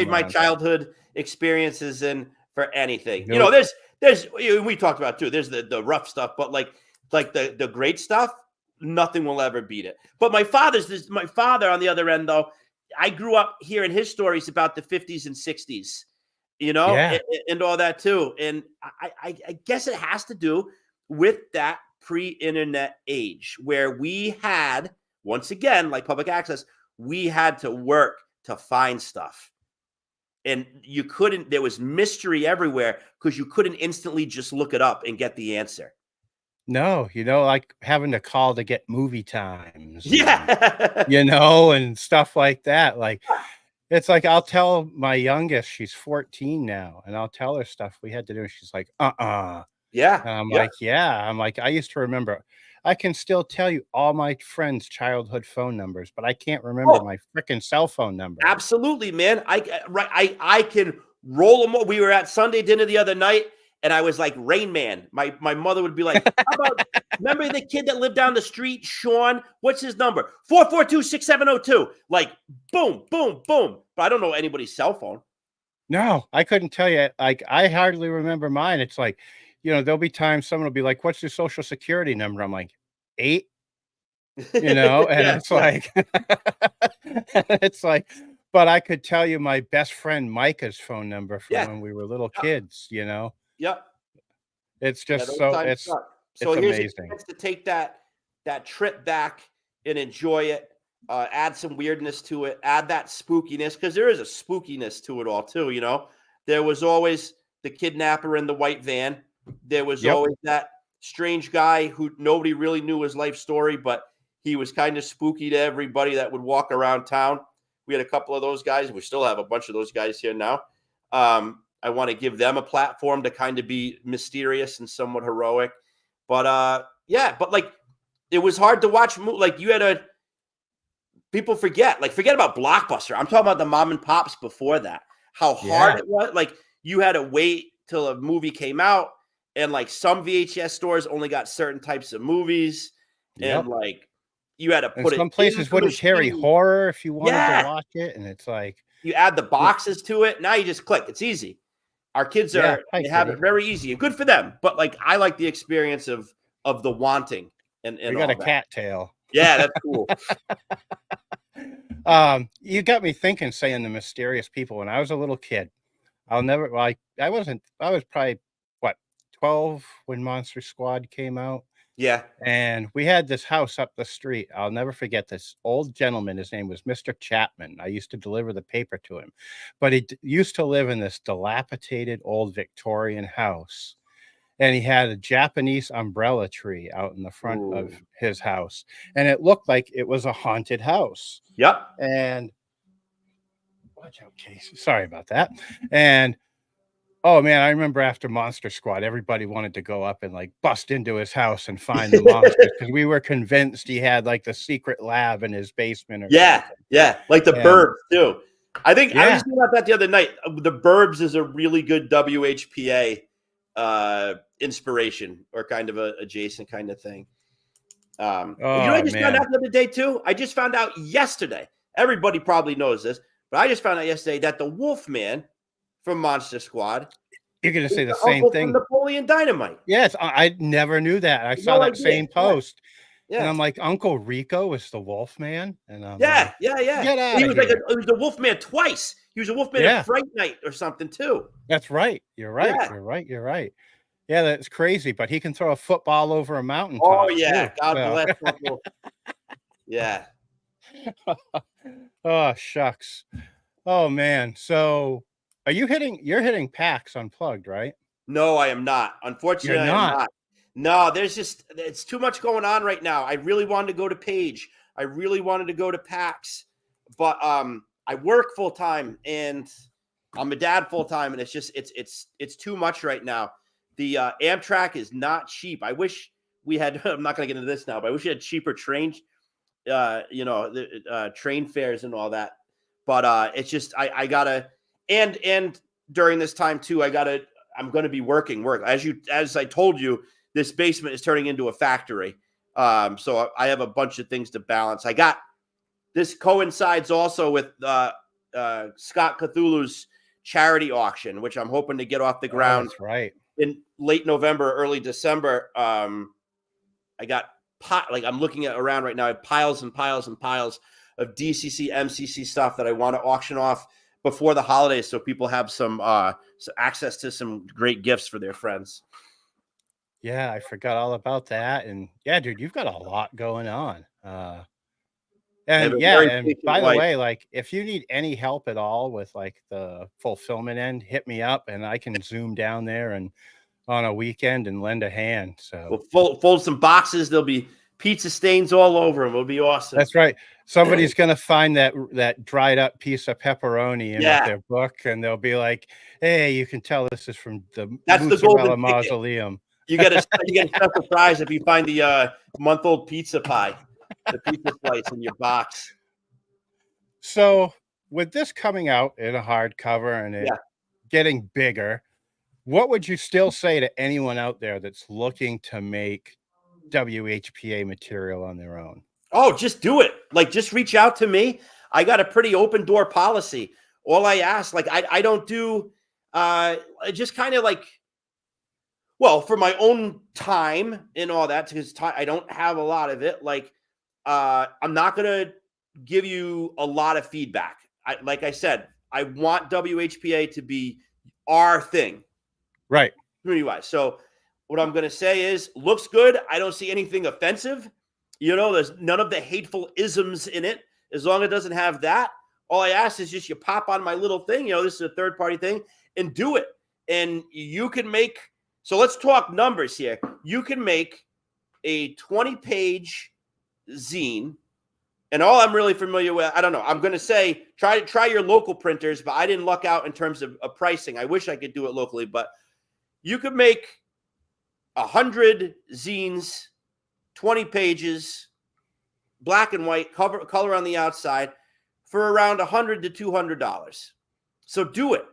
[SPEAKER 2] my
[SPEAKER 1] around.
[SPEAKER 2] childhood experiences in for anything.
[SPEAKER 1] Nope.
[SPEAKER 2] There's we talked about too. There's the rough stuff, but like the great stuff, nothing will ever beat it. But my father on the other end, though, I grew up hearing his stories about the 50s and 60s, and all that too. And I guess it has to do with that pre-internet age where we had, once again, like public access, we had to work to find stuff. And you couldn't, there was mystery everywhere because you couldn't instantly just look it up and get the answer.
[SPEAKER 1] No, like having to call to get movie times.
[SPEAKER 2] Yeah.
[SPEAKER 1] And stuff like that. Like, it's like, I'll tell my youngest, she's 14 now, and I'll tell her stuff we had to do. And she's like,
[SPEAKER 2] Yeah.
[SPEAKER 1] And I'm like, yeah. I'm like, I used to remember. I can still tell you all my friends' childhood phone numbers, but I can't remember my freaking cell phone number.
[SPEAKER 2] Absolutely, man. I can roll them. We were at Sunday dinner the other night, and I was like Rain Man. My mother would be like, "How about remember the kid that lived down the street, Sean? What's his number? 442-6702." Like, boom, boom, boom. But I don't know anybody's cell phone.
[SPEAKER 1] No, I couldn't tell you. Like, I hardly remember mine. It's like, there'll be times someone will be like, "What's your social security number?" I'm like, 8, and it's like, but I could tell you my best friend Micah's phone number from when we were little kids,
[SPEAKER 2] Yep.
[SPEAKER 1] It's just
[SPEAKER 2] it's here's
[SPEAKER 1] amazing.
[SPEAKER 2] A chance to take that trip back and enjoy it. Add some weirdness to it. Add that spookiness, because there is a spookiness to it all too. There was always the kidnapper in the white van. There was always that strange guy who nobody really knew his life story, but he was kind of spooky to everybody that would walk around town. We had a couple of those guys. We still have a bunch of those guys here now. I want to give them a platform to kind of be mysterious and somewhat heroic. But but like, it was hard to watch. Like, you had people forget about Blockbuster. I'm talking about the mom and pops before that. How hard it was. Like, you had to wait till a movie came out. And like, some VHS stores only got certain types of movies, and like, you had to put it.
[SPEAKER 1] Some places wouldn't carry horror if you wanted to watch it, and it's like,
[SPEAKER 2] you add the boxes to it. Now you just click. It's easy. Our kids they have it very easy, and good for them. But like, I like the experience of the wanting and we
[SPEAKER 1] got a cattail.
[SPEAKER 2] Yeah, that's cool.
[SPEAKER 1] You got me thinking, saying the mysterious people. When I was a little kid, I was probably 12 when Monster Squad came out.
[SPEAKER 2] Yeah.
[SPEAKER 1] And we had this house up the street. I'll never forget this old gentleman. His name was Mr. Chapman. I used to deliver the paper to him, but he used to live in this dilapidated old Victorian house. And he had a Japanese umbrella tree out in the front of his house. And it looked like it was a haunted house.
[SPEAKER 2] Yep.
[SPEAKER 1] And watch out, Casey. Sorry about that. And oh man, I remember after Monster Squad, everybody wanted to go up and like bust into his house and find the monsters, because we were convinced he had like the secret lab in his basement. Or
[SPEAKER 2] something. Like the Burbs too. I think I was thinking about that the other night. The Burbs is a really good WHPA inspiration, or kind of a adjacent kind of thing. I just found out the other day too? I just found out yesterday. Everybody probably knows this, but I just found out yesterday that the Wolfman from Monster Squad.
[SPEAKER 1] You're going to say the same thing.
[SPEAKER 2] Napoleon Dynamite.
[SPEAKER 1] Yes, I never knew that. I saw that same post.
[SPEAKER 2] Yeah.
[SPEAKER 1] And I'm like, Uncle Rico is the Wolfman. And I'm
[SPEAKER 2] yeah.
[SPEAKER 1] Get out
[SPEAKER 2] he
[SPEAKER 1] of
[SPEAKER 2] was
[SPEAKER 1] here.
[SPEAKER 2] he was the Wolfman twice. He was a Wolfman
[SPEAKER 1] Yeah.
[SPEAKER 2] in Fright Night or something too.
[SPEAKER 1] That's right. You're right.
[SPEAKER 2] Yeah.
[SPEAKER 1] You're right. Yeah, that's crazy, but he can throw a football over a mountaintop.
[SPEAKER 2] Oh yeah,
[SPEAKER 1] too,
[SPEAKER 2] God
[SPEAKER 1] so.
[SPEAKER 2] bless Uncle. Yeah.
[SPEAKER 1] Oh, shucks. Oh, man. So you're hitting PAX Unplugged, right?
[SPEAKER 2] No, I am not.
[SPEAKER 1] You're
[SPEAKER 2] Unfortunately, I am
[SPEAKER 1] not.
[SPEAKER 2] not. No, it's too much going on right now. I really wanted to go to Page. I really wanted to go to PAX, but I work full time and I'm a dad full time, and it's too much right now. The Amtrak is not cheap. I wish we had. I'm not going to get into this now, but I wish we had cheaper train, train fares and all that. But it's just I gotta and during this time too, I'm going to be working. As I told you, this basement is turning into a factory. So I have a bunch of things to balance. This coincides also with Scott Cthulhu's charity auction, which I'm hoping to get off the ground.
[SPEAKER 1] That's right.
[SPEAKER 2] In late November, early December. I got I'm looking at around right now. I have piles and piles and piles of DCC, MCC stuff that I want to auction off before the holidays, so people have some access to some great gifts for their friends.
[SPEAKER 1] Yeah, I forgot all about that. And yeah, dude, you've got a lot going on. And by the way, like if you need any help at all with like the fulfillment end, hit me up and I can zoom down there and on a weekend and lend a hand. So
[SPEAKER 2] we'll fold some boxes. There'll be pizza stains all over them. It'll be awesome.
[SPEAKER 1] That's right. Somebody's going to find that dried up piece of pepperoni in their book, and they'll be like, "Hey, you can tell this is from the Mozzarella Mausoleum."
[SPEAKER 2] You get a special prize if you find the month-old pizza pie, the pizza slice in your box.
[SPEAKER 1] So, with this coming out in a hardcover and it getting bigger, what would you still say to anyone out there that's looking to make WHPA material on their own?
[SPEAKER 2] Oh, just do it. Like, just reach out to me. I got a pretty open door policy. All I ask, like, I don't do, just kind of like, well, for my own time and all that, because I don't have a lot of it. Like, I'm not going to give you a lot of feedback. Like I said, I want WHPA to be our thing.
[SPEAKER 1] Right.
[SPEAKER 2] Community-wise. So what I'm going to say is, looks good. I don't see anything offensive. There's none of the hateful isms in it. As long as it doesn't have that, all I ask is just you pop on my little thing. This is a third-party thing, and do it. And you can make, so let's talk numbers here. You can make a 20-page zine, and all I'm really familiar with, I don't know. I'm going to say try your local printers, but I didn't luck out in terms of pricing. I wish I could do it locally, but you could make 100 zines, 20 pages, black and white, color on the outside for around $100 to $200. So do it.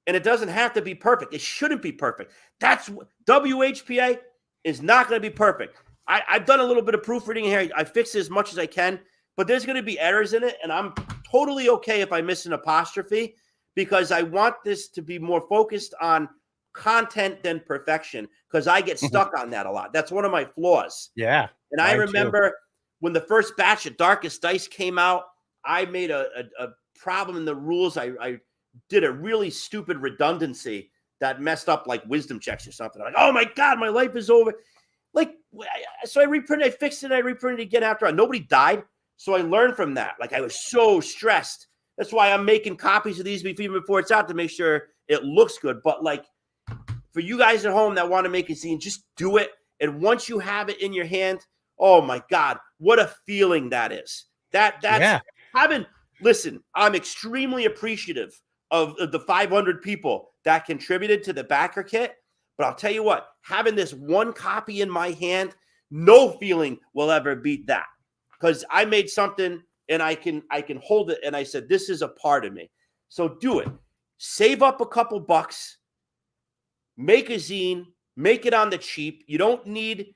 [SPEAKER 2] And it doesn't have to be perfect. It shouldn't be perfect. That's WHPA is not going to be perfect. I've done a little bit of proofreading here. I fixed it as much as I can, but there's going to be errors in it. And I'm totally okay if I miss an apostrophe, because I want this to be more focused on content than perfection, because I get stuck on that a lot. That's one of my flaws.
[SPEAKER 1] Yeah.
[SPEAKER 2] And I remember when the first batch of Darkest Dice came out, I made a problem in the rules. I did a really stupid redundancy that messed up like wisdom checks or something. I'm like, oh my God, my life is over. Like, so I reprinted, I fixed it, I reprinted it again after. Nobody died. So I learned from that. Like, I was so stressed. That's why I'm making copies of these even before it's out, to make sure it looks good. But like, for you guys at home that want to make a zine, just do it. And once you have it in your hand, oh my God, what a feeling that is. That's listen, I'm extremely appreciative of the 500 people that contributed to the BackerKit. But I'll tell you what, having this one copy in my hand, no feeling will ever beat that. Because I made something and I can hold it, and I said, this is a part of me. So do it. Save up a couple bucks. Make a zine, make it on the cheap. You don't need,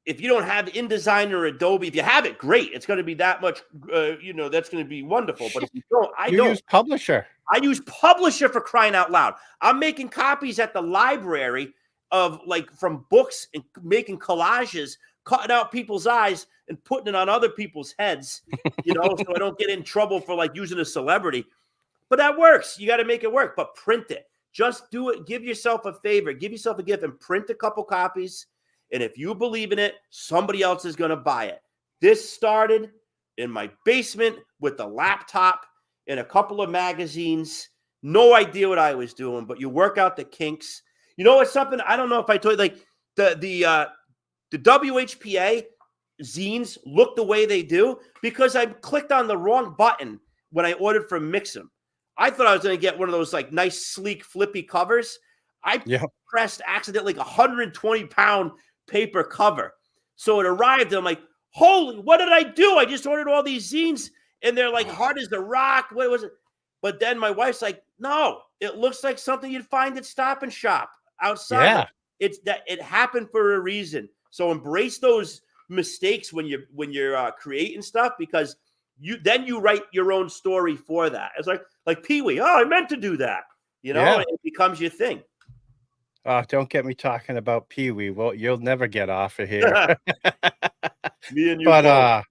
[SPEAKER 2] if you don't have InDesign or Adobe, if you have it, great. It's going to be that much, that's going to be wonderful. But if you don't,
[SPEAKER 1] you use Publisher.
[SPEAKER 2] I use Publisher, for crying out loud. I'm making copies at the library of from books and making collages, cutting out people's eyes and putting it on other people's heads, so I don't get in trouble for using a celebrity. But that works. You got to make it work, but print it. Just do it. Give yourself a favor. Give yourself a gift and print a couple copies. And if you believe in it, somebody else is going to buy it. This started in my basement with the laptop and a couple of magazines. No idea what I was doing, but you work out the kinks. You know what's something? I don't know if I told you, like the WHPA zines look the way they do because I clicked on the wrong button when I ordered from Mix'em. I thought I was going to get one of those like nice, sleek, flippy covers. I pressed accidentally like 120-pound paper cover. So it arrived and I'm like, holy, what did I do? I just ordered all these zines and they're like hard as the rock. What was it? But then my wife's like, no, it looks like something you'd find at Stop and Shop outside.
[SPEAKER 1] Yeah.
[SPEAKER 2] It's that it happened for a reason. So embrace those mistakes when you're creating stuff, because you write your own story for that. It's like Pee-wee. Oh, I meant to do that. You know, it becomes your thing.
[SPEAKER 1] Don't get me talking about Pee-wee. Well, you'll never get off of here.
[SPEAKER 2] Me and you.
[SPEAKER 1] But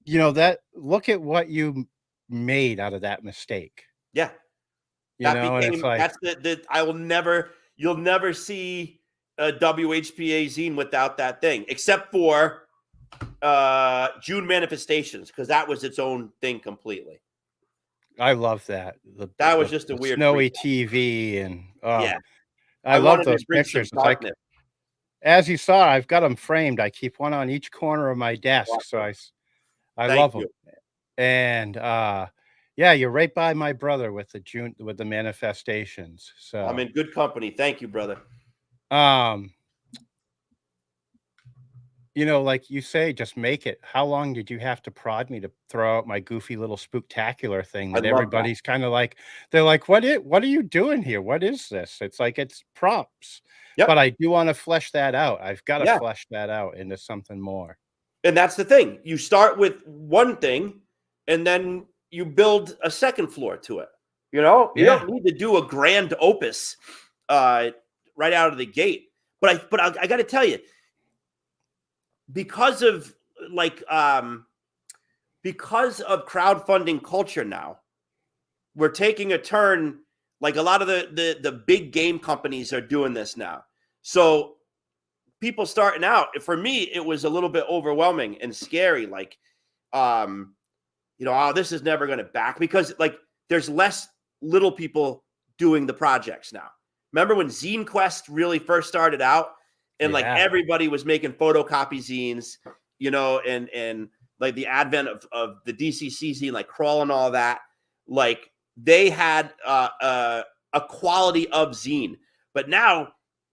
[SPEAKER 1] you know, that look at what you made out of that mistake.
[SPEAKER 2] Yeah.
[SPEAKER 1] You know, and it's like,
[SPEAKER 2] that's the you'll never see a WHPA zine without that thing, except for June Manifestations, because that was its own thing completely.
[SPEAKER 1] I love that.
[SPEAKER 2] That was just a weird
[SPEAKER 1] snowy TV, and
[SPEAKER 2] yeah,
[SPEAKER 1] I love those pictures. It's like, as you saw, I've got them framed. I keep one on each corner of my desk, so I love them. And yeah, you're right by my brother with the Manifestations. So
[SPEAKER 2] I'm in good company. Thank you, brother.
[SPEAKER 1] You know, like you say, just make it. How long did you have to prod me to throw out my goofy little spooktacular thing that everybody's kind of like, they're like, what are you doing here? What is this? It's like, it's props. Yep. But I do want to flesh that out. I've got to flesh that out into something more.
[SPEAKER 2] And that's the thing. You start with one thing and then you build a second floor to it. You know, you don't need to do a grand opus right out of the gate. But I got to tell you, because of crowdfunding culture now, we're taking a turn. Like a lot of the big game companies are doing this now. So people starting out, for me, it was a little bit overwhelming and scary. Like, you know, oh, this is never going to back, because like there's less little people doing the projects now. Remember when Zine Quest really first started out? And like everybody was making photocopy zines, you know, and like the advent of the DCC zine, like Crawl and all that, like they had a quality of zine. But now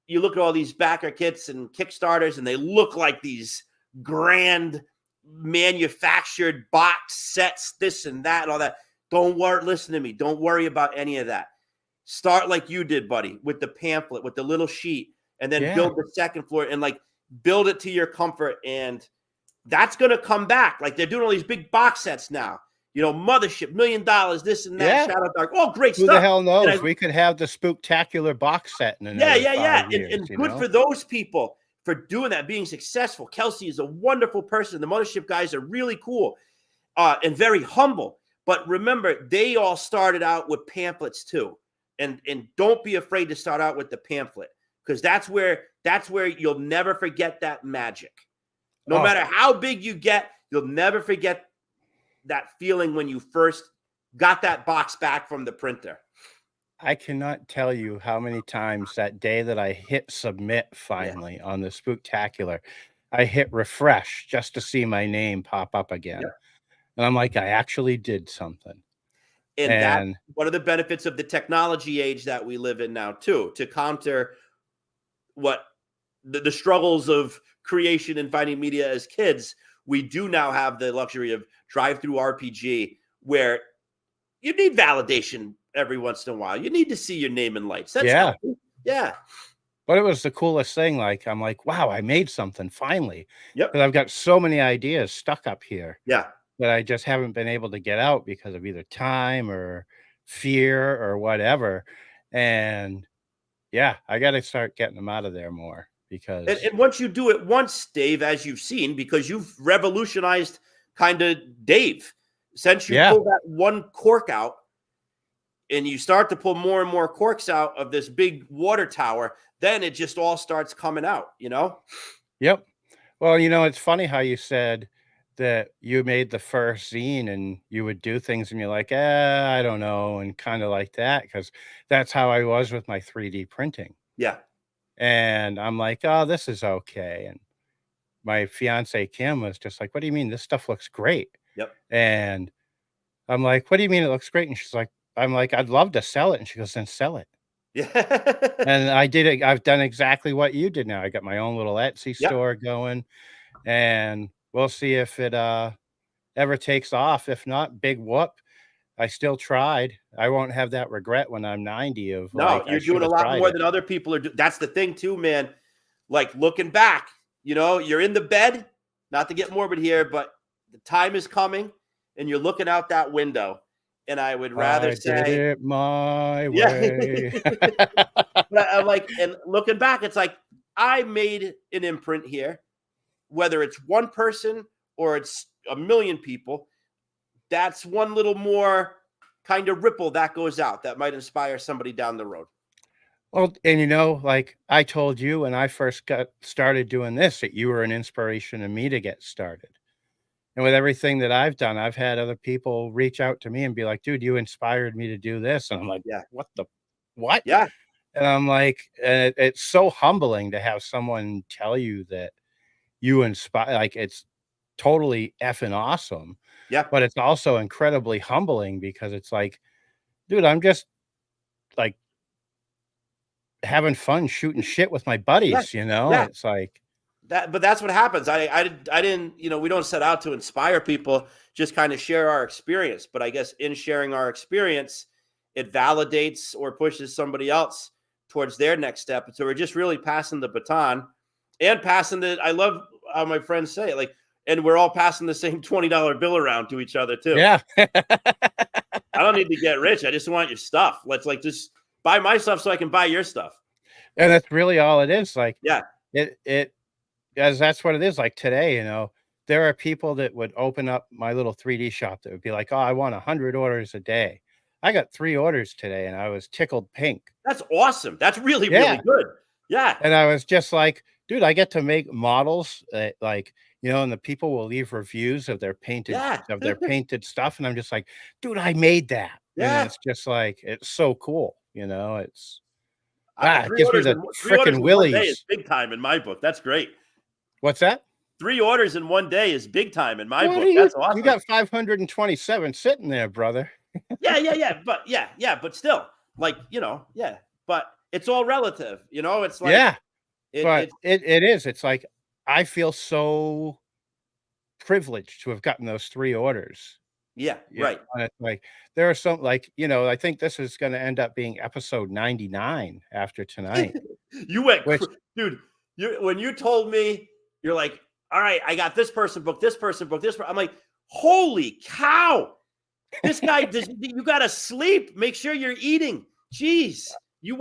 [SPEAKER 2] you look at all these backer kits and Kickstarters, and they look like these grand manufactured box sets, this and that and all that. Don't worry, listen to me. Don't worry about any of that. Start like you did, buddy, with the pamphlet, with the little sheet. And then build the second floor and like build it to your comfort. And that's going to come back. Like they're doing all these big box sets now, you know, Mothership, $1 million, this and that, Shadow Dark. Oh, great stuff.
[SPEAKER 1] Who the hell knows? We could have the Spooktacular box set in another 5 years,
[SPEAKER 2] and good for those people for doing that, being successful. Kelsey is a wonderful person. The Mothership guys are really cool and very humble. But remember, they all started out with pamphlets too. And don't be afraid to start out with the pamphlet. Because that's where you'll never forget that magic. No matter how big you get, you'll never forget that feeling when you first got that box back from the printer.
[SPEAKER 1] I cannot tell you how many times that day that I hit submit finally on the Spooktacular, I hit refresh just to see my name pop up again. Yeah. And I'm like, I actually did something.
[SPEAKER 2] And that's one of the benefits of the technology age that we live in now, too, to counter what the struggles of creation and finding media as kids. We do now have the luxury of drive-through RPG, where you need validation every once in a while. You need to see your name in lights. That's healthy. Yeah.
[SPEAKER 1] But it was the coolest thing. Like, I'm like, wow, I made something finally.
[SPEAKER 2] Yep.
[SPEAKER 1] Because I've got so many ideas stuck up here.
[SPEAKER 2] Yeah.
[SPEAKER 1] That I just haven't been able to get out because of either time or fear or whatever. And yeah, I got to start getting them out of there more, because.
[SPEAKER 2] And once you do it once, Dave, as you've seen, because you've revolutionized kind of Dave, since you pull that one cork out, and you start to pull more and more corks out of this big water tower, then it just all starts coming out, you know?
[SPEAKER 1] Yep. Well, it's funny how you said that you made the first zine and you would do things and you're like, I don't know, and kind of like that, because that's how I was with my 3D printing.
[SPEAKER 2] Yeah.
[SPEAKER 1] And I'm like, oh, this is okay. And my fiance Kim was just like, what do you mean? This stuff looks great.
[SPEAKER 2] Yep.
[SPEAKER 1] And I'm like, what do you mean it looks great? And she's like, I'm like, I'd love to sell it. And she goes, then sell it.
[SPEAKER 2] Yeah.
[SPEAKER 1] And I did it. I've done exactly what you did now. I got my own little Etsy
[SPEAKER 2] Yep.
[SPEAKER 1] store going, and we'll see if it ever takes off. If not, big whoop. I still tried. I won't have that regret when I'm 90 of
[SPEAKER 2] No,
[SPEAKER 1] like,
[SPEAKER 2] you're
[SPEAKER 1] I
[SPEAKER 2] doing
[SPEAKER 1] should
[SPEAKER 2] a
[SPEAKER 1] have
[SPEAKER 2] lot
[SPEAKER 1] tried
[SPEAKER 2] more
[SPEAKER 1] it.
[SPEAKER 2] than other people are doing. That's the thing too, man. Like looking back, you're in the bed, not to get morbid here, but the time is coming and you're looking out that window. And I would rather
[SPEAKER 1] I did
[SPEAKER 2] say,
[SPEAKER 1] it my
[SPEAKER 2] yeah.
[SPEAKER 1] way.
[SPEAKER 2] But I'm like, and looking back, it's like I made an imprint here, whether it's one person or it's a million people. That's one little more kind of ripple that goes out that might inspire somebody down the road.
[SPEAKER 1] Well, and like I told you when I first got started doing this, that you were an inspiration to me to get started. And with everything that I've done, I've had other people reach out to me and be like, dude, you inspired me to do this. And I'm like,
[SPEAKER 2] Yeah.
[SPEAKER 1] what?
[SPEAKER 2] Yeah.
[SPEAKER 1] And I'm like, and it's so humbling to have someone tell you that you inspire, like it's totally effing awesome.
[SPEAKER 2] Yeah.
[SPEAKER 1] But it's also incredibly humbling because it's like, dude, I'm just like having fun shooting shit with my
[SPEAKER 2] Yeah.
[SPEAKER 1] buddies,
[SPEAKER 2] Yeah.
[SPEAKER 1] It's like,
[SPEAKER 2] But that's what happens. I didn't, we don't set out to inspire people, just kind of share our experience. But I guess in sharing our experience, it validates or pushes somebody else towards their next step. So we're just really passing the baton and passing I love how my friends say it, like, and we're all passing the same $20 bill around to each other too.
[SPEAKER 1] yeah.
[SPEAKER 2] I don't need to get rich. I just want your stuff. Let's just buy my stuff so I can buy your stuff.
[SPEAKER 1] And that's really all it is. Like,
[SPEAKER 2] Yeah.
[SPEAKER 1] it as that's what it is. Like today, there are people that would open up my little 3D shop that would be like, oh, I want 100 orders a day. I got 3 orders today and I was tickled pink.
[SPEAKER 2] That's awesome. That's really,
[SPEAKER 1] Yeah.
[SPEAKER 2] really good. Yeah.
[SPEAKER 1] And I was just like, dude, I get to make models that like, and the people will leave reviews of their painted stuff. And I'm just like, dude, I made that.
[SPEAKER 2] Yeah.
[SPEAKER 1] And it's just like, it's so cool. It's it
[SPEAKER 2] three
[SPEAKER 1] gives me
[SPEAKER 2] orders
[SPEAKER 1] the
[SPEAKER 2] three orders
[SPEAKER 1] frickin'
[SPEAKER 2] in 1 day is
[SPEAKER 1] willies.
[SPEAKER 2] big time in my book. That's great.
[SPEAKER 1] What's that?
[SPEAKER 2] 3 orders in 1 day is big time in my
[SPEAKER 1] What
[SPEAKER 2] book.
[SPEAKER 1] are you?
[SPEAKER 2] That's awesome.
[SPEAKER 1] You got 527 sitting there, brother.
[SPEAKER 2] Yeah. But still, like, yeah. But it's all relative, It's like,
[SPEAKER 1] Yeah,
[SPEAKER 2] it
[SPEAKER 1] it is. It's like I feel so privileged to have gotten those 3 orders.
[SPEAKER 2] yeah, right.
[SPEAKER 1] And it's like there are some like, I think this is gonna end up being episode 99 after tonight.
[SPEAKER 2] You went,
[SPEAKER 1] Which
[SPEAKER 2] dude. When you told me, you're like, all right, I got this person booked, this person booked, this. I'm like, holy cow! This guy, you got to sleep. Make sure you're eating. Jeez,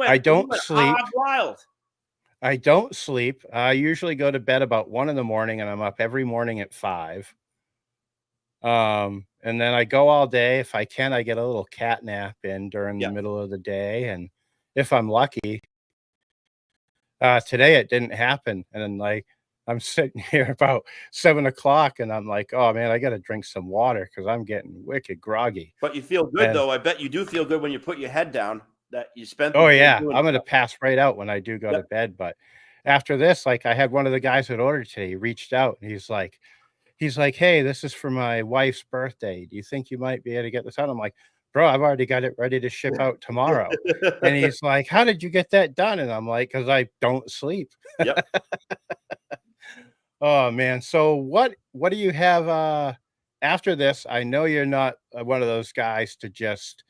[SPEAKER 1] I don't sleep.
[SPEAKER 2] hog wild.
[SPEAKER 1] I don't sleep. I usually go to bed about 1 in the morning, and I'm up every morning at 5. And then I go all day. If I can, I get a little cat nap in during the middle of the day, and if I'm lucky, today it didn't happen. And then like I'm sitting here about 7 o'clock, and I'm like, oh man, I got to drink some water because I'm getting wicked groggy.
[SPEAKER 2] But you feel good though. I bet you do feel good when you put your head down. That you spent.
[SPEAKER 1] Oh yeah, I'm gonna pass right out when I do go to
[SPEAKER 2] Yep.
[SPEAKER 1] bed. But after this, like I had one of the guys that ordered today. He reached out and he's like, hey, this is for my wife's birthday. Do you think you might be able to get this out? I'm like, bro, I've already got it ready to ship out tomorrow. And he's like, how did you get that done? And I'm like, because I don't sleep.
[SPEAKER 2] Yep.
[SPEAKER 1] Oh man. So what do you have after this? I know you're not one of those guys to just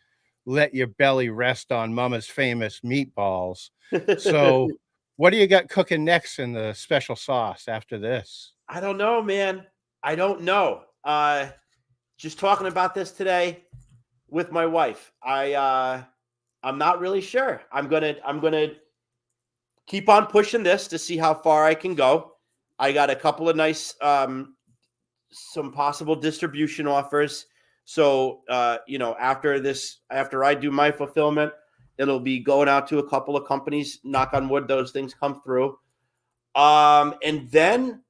[SPEAKER 1] let your belly rest on mama's famous meatballs. So what do you got cooking next in the special sauce after this?
[SPEAKER 2] I don't know, man. I don't know. Just talking about this today with my wife. I'm not really sure. I'm gonna keep on pushing this to see how far I can go. I got a couple of nice some possible distribution offers So, after I do my fulfillment, it'll be going out to a couple of companies. Knock on wood, those things come through. And then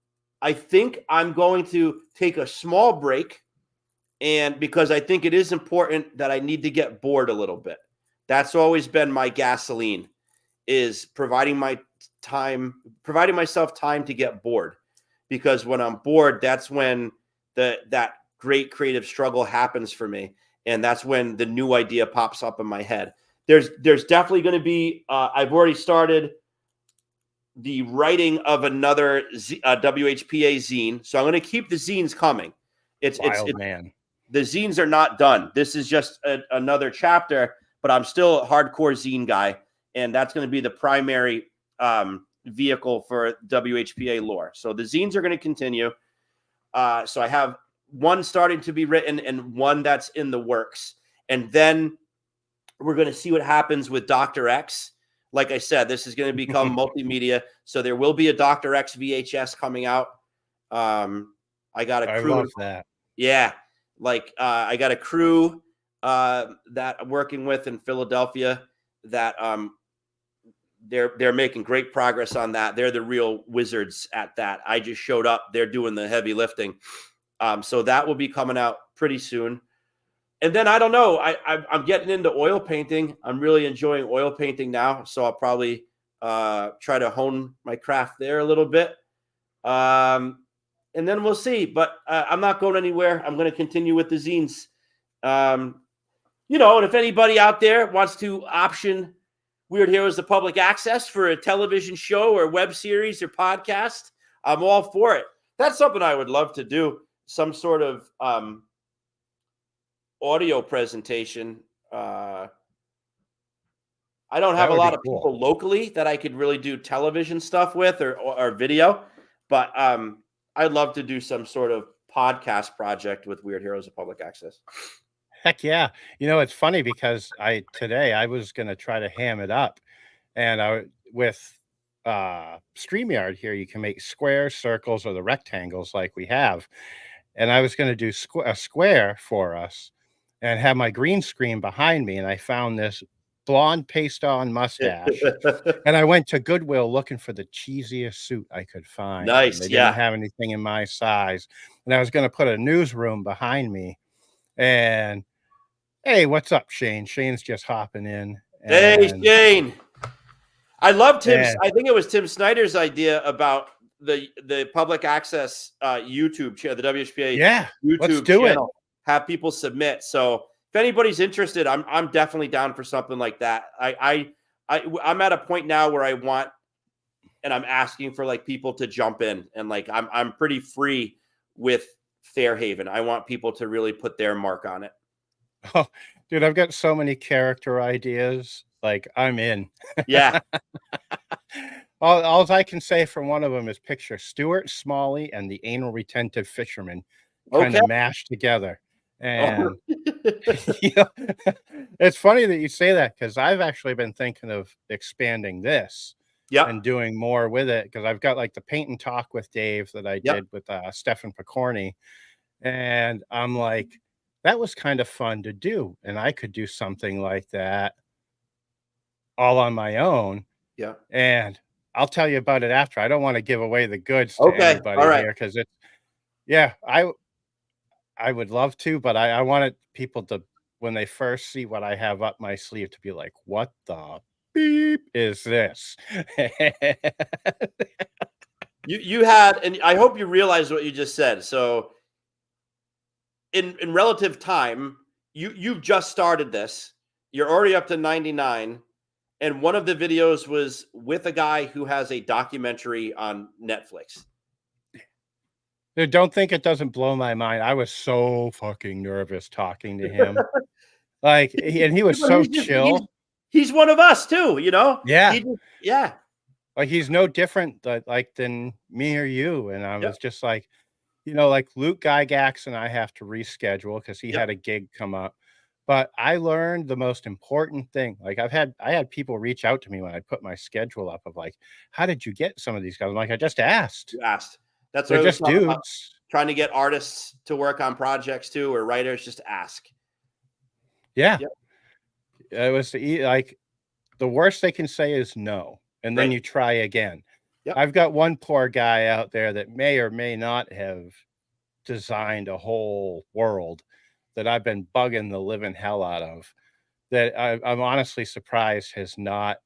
[SPEAKER 2] I think I'm going to take a small break, and because I think it is important that I need to get bored a little bit. That's always been my gasoline, is providing myself time to get bored, because when I'm bored, that's when that great creative struggle happens for me, and that's when the new idea pops up in my head. There's definitely going to be I've already started the writing of another WHPA zine, so I'm going to keep the zines coming. It's
[SPEAKER 1] man.
[SPEAKER 2] The zines are not done. This is just another chapter, but I'm still a hardcore zine guy, and that's going to be the primary vehicle for WHPA lore. So the zines are going to continue. So I have one starting to be written and one that's in the works. And then we're going to see what happens with Dr. X. Like I said, this is going to become multimedia. So there will be a Dr. X VHS coming out. I got a crew.
[SPEAKER 1] I love that.
[SPEAKER 2] Yeah. I got a crew that I'm working with in Philadelphia that they're making great progress on that. They're the real wizards at that. I just showed up. They're doing the heavy lifting. So that will be coming out pretty soon. And then I don't know. I'm getting into oil painting. I'm really enjoying oil painting now. So I'll probably try to hone my craft there a little bit. And then we'll see. But I'm not going anywhere. I'm going to continue with the zines. And if anybody out there wants to option Weird Heroes to public access for a television show or web series or podcast, I'm all for it. That's something I would love to do. Some sort of audio presentation. I don't have a lot of people locally that I could really do television stuff with or video, but I'd love to do some sort of podcast project with Weird Heroes of Public Access.
[SPEAKER 1] Heck yeah. It's funny because today I was going to try to ham it up, and with StreamYard here, you can make squares, circles, or the rectangles like we have. And I was going to do a square for us and have my green screen behind me. And I found this blonde paste-on mustache. And I went to Goodwill looking for the cheesiest suit I could find.
[SPEAKER 2] Nice.
[SPEAKER 1] They didn't have anything in my size. And I was going to put a newsroom behind me. And hey, what's up, Shane? Shane's just hopping in.
[SPEAKER 2] Hey, Shane. I love Tim's. I think it was Tim Snyder's idea about the public access YouTube channel, the WHPA YouTube channel. Have people submit. So if anybody's interested, I'm definitely down for something like that. I'm at a point now where I want, and I'm asking for people to jump in, and I'm pretty free with Fairhaven. I want people to really put their mark on it.
[SPEAKER 1] Oh, dude, I've got so many character ideas. I'm in.
[SPEAKER 2] Yeah.
[SPEAKER 1] All I can say for one of them is picture Stuart Smalley and the anal retentive fisherman kind of mashed together. And it's funny that you say that, because I've actually been thinking of expanding this and doing more with it, because I've got the paint and talk with Dave that I did with Stefan Picorni. And I'm like, that was kind of fun to do. And I could do something like that all on my own.
[SPEAKER 2] Yeah.
[SPEAKER 1] And I'll tell you about it after. I don't want to give away the goods to anybody here, because I would love to, but I wanted people to, when they first see what I have up my sleeve, to be like, what the beep is this?
[SPEAKER 2] You had, and I hope you realize what you just said. So in relative time, you've just started this. You're already up to 99. And one of the videos was with a guy who has a documentary on Netflix.
[SPEAKER 1] Dude, don't think it doesn't blow my mind. I was so fucking nervous talking to him. And he was so chill.
[SPEAKER 2] He's one of us too,
[SPEAKER 1] Yeah.
[SPEAKER 2] Yeah.
[SPEAKER 1] He's no different than me or you. And I was just like Luke Gygax and I have to reschedule because he had a gig come up. But I learned the most important thing. I had people reach out to me when I put my schedule up of how did you get some of these guys? I'm like, I just asked.
[SPEAKER 2] You asked. That's
[SPEAKER 1] They're just dudes.
[SPEAKER 2] trying to get artists to work on projects too, or writers, just ask.
[SPEAKER 1] Yeah.
[SPEAKER 2] Yep.
[SPEAKER 1] It was like the worst they can say is no. And then
[SPEAKER 2] Right.
[SPEAKER 1] you try again.
[SPEAKER 2] Yep.
[SPEAKER 1] I've got one poor guy out there that may or may not have designed a whole world that I've been bugging the living hell out of, that I'm honestly surprised has not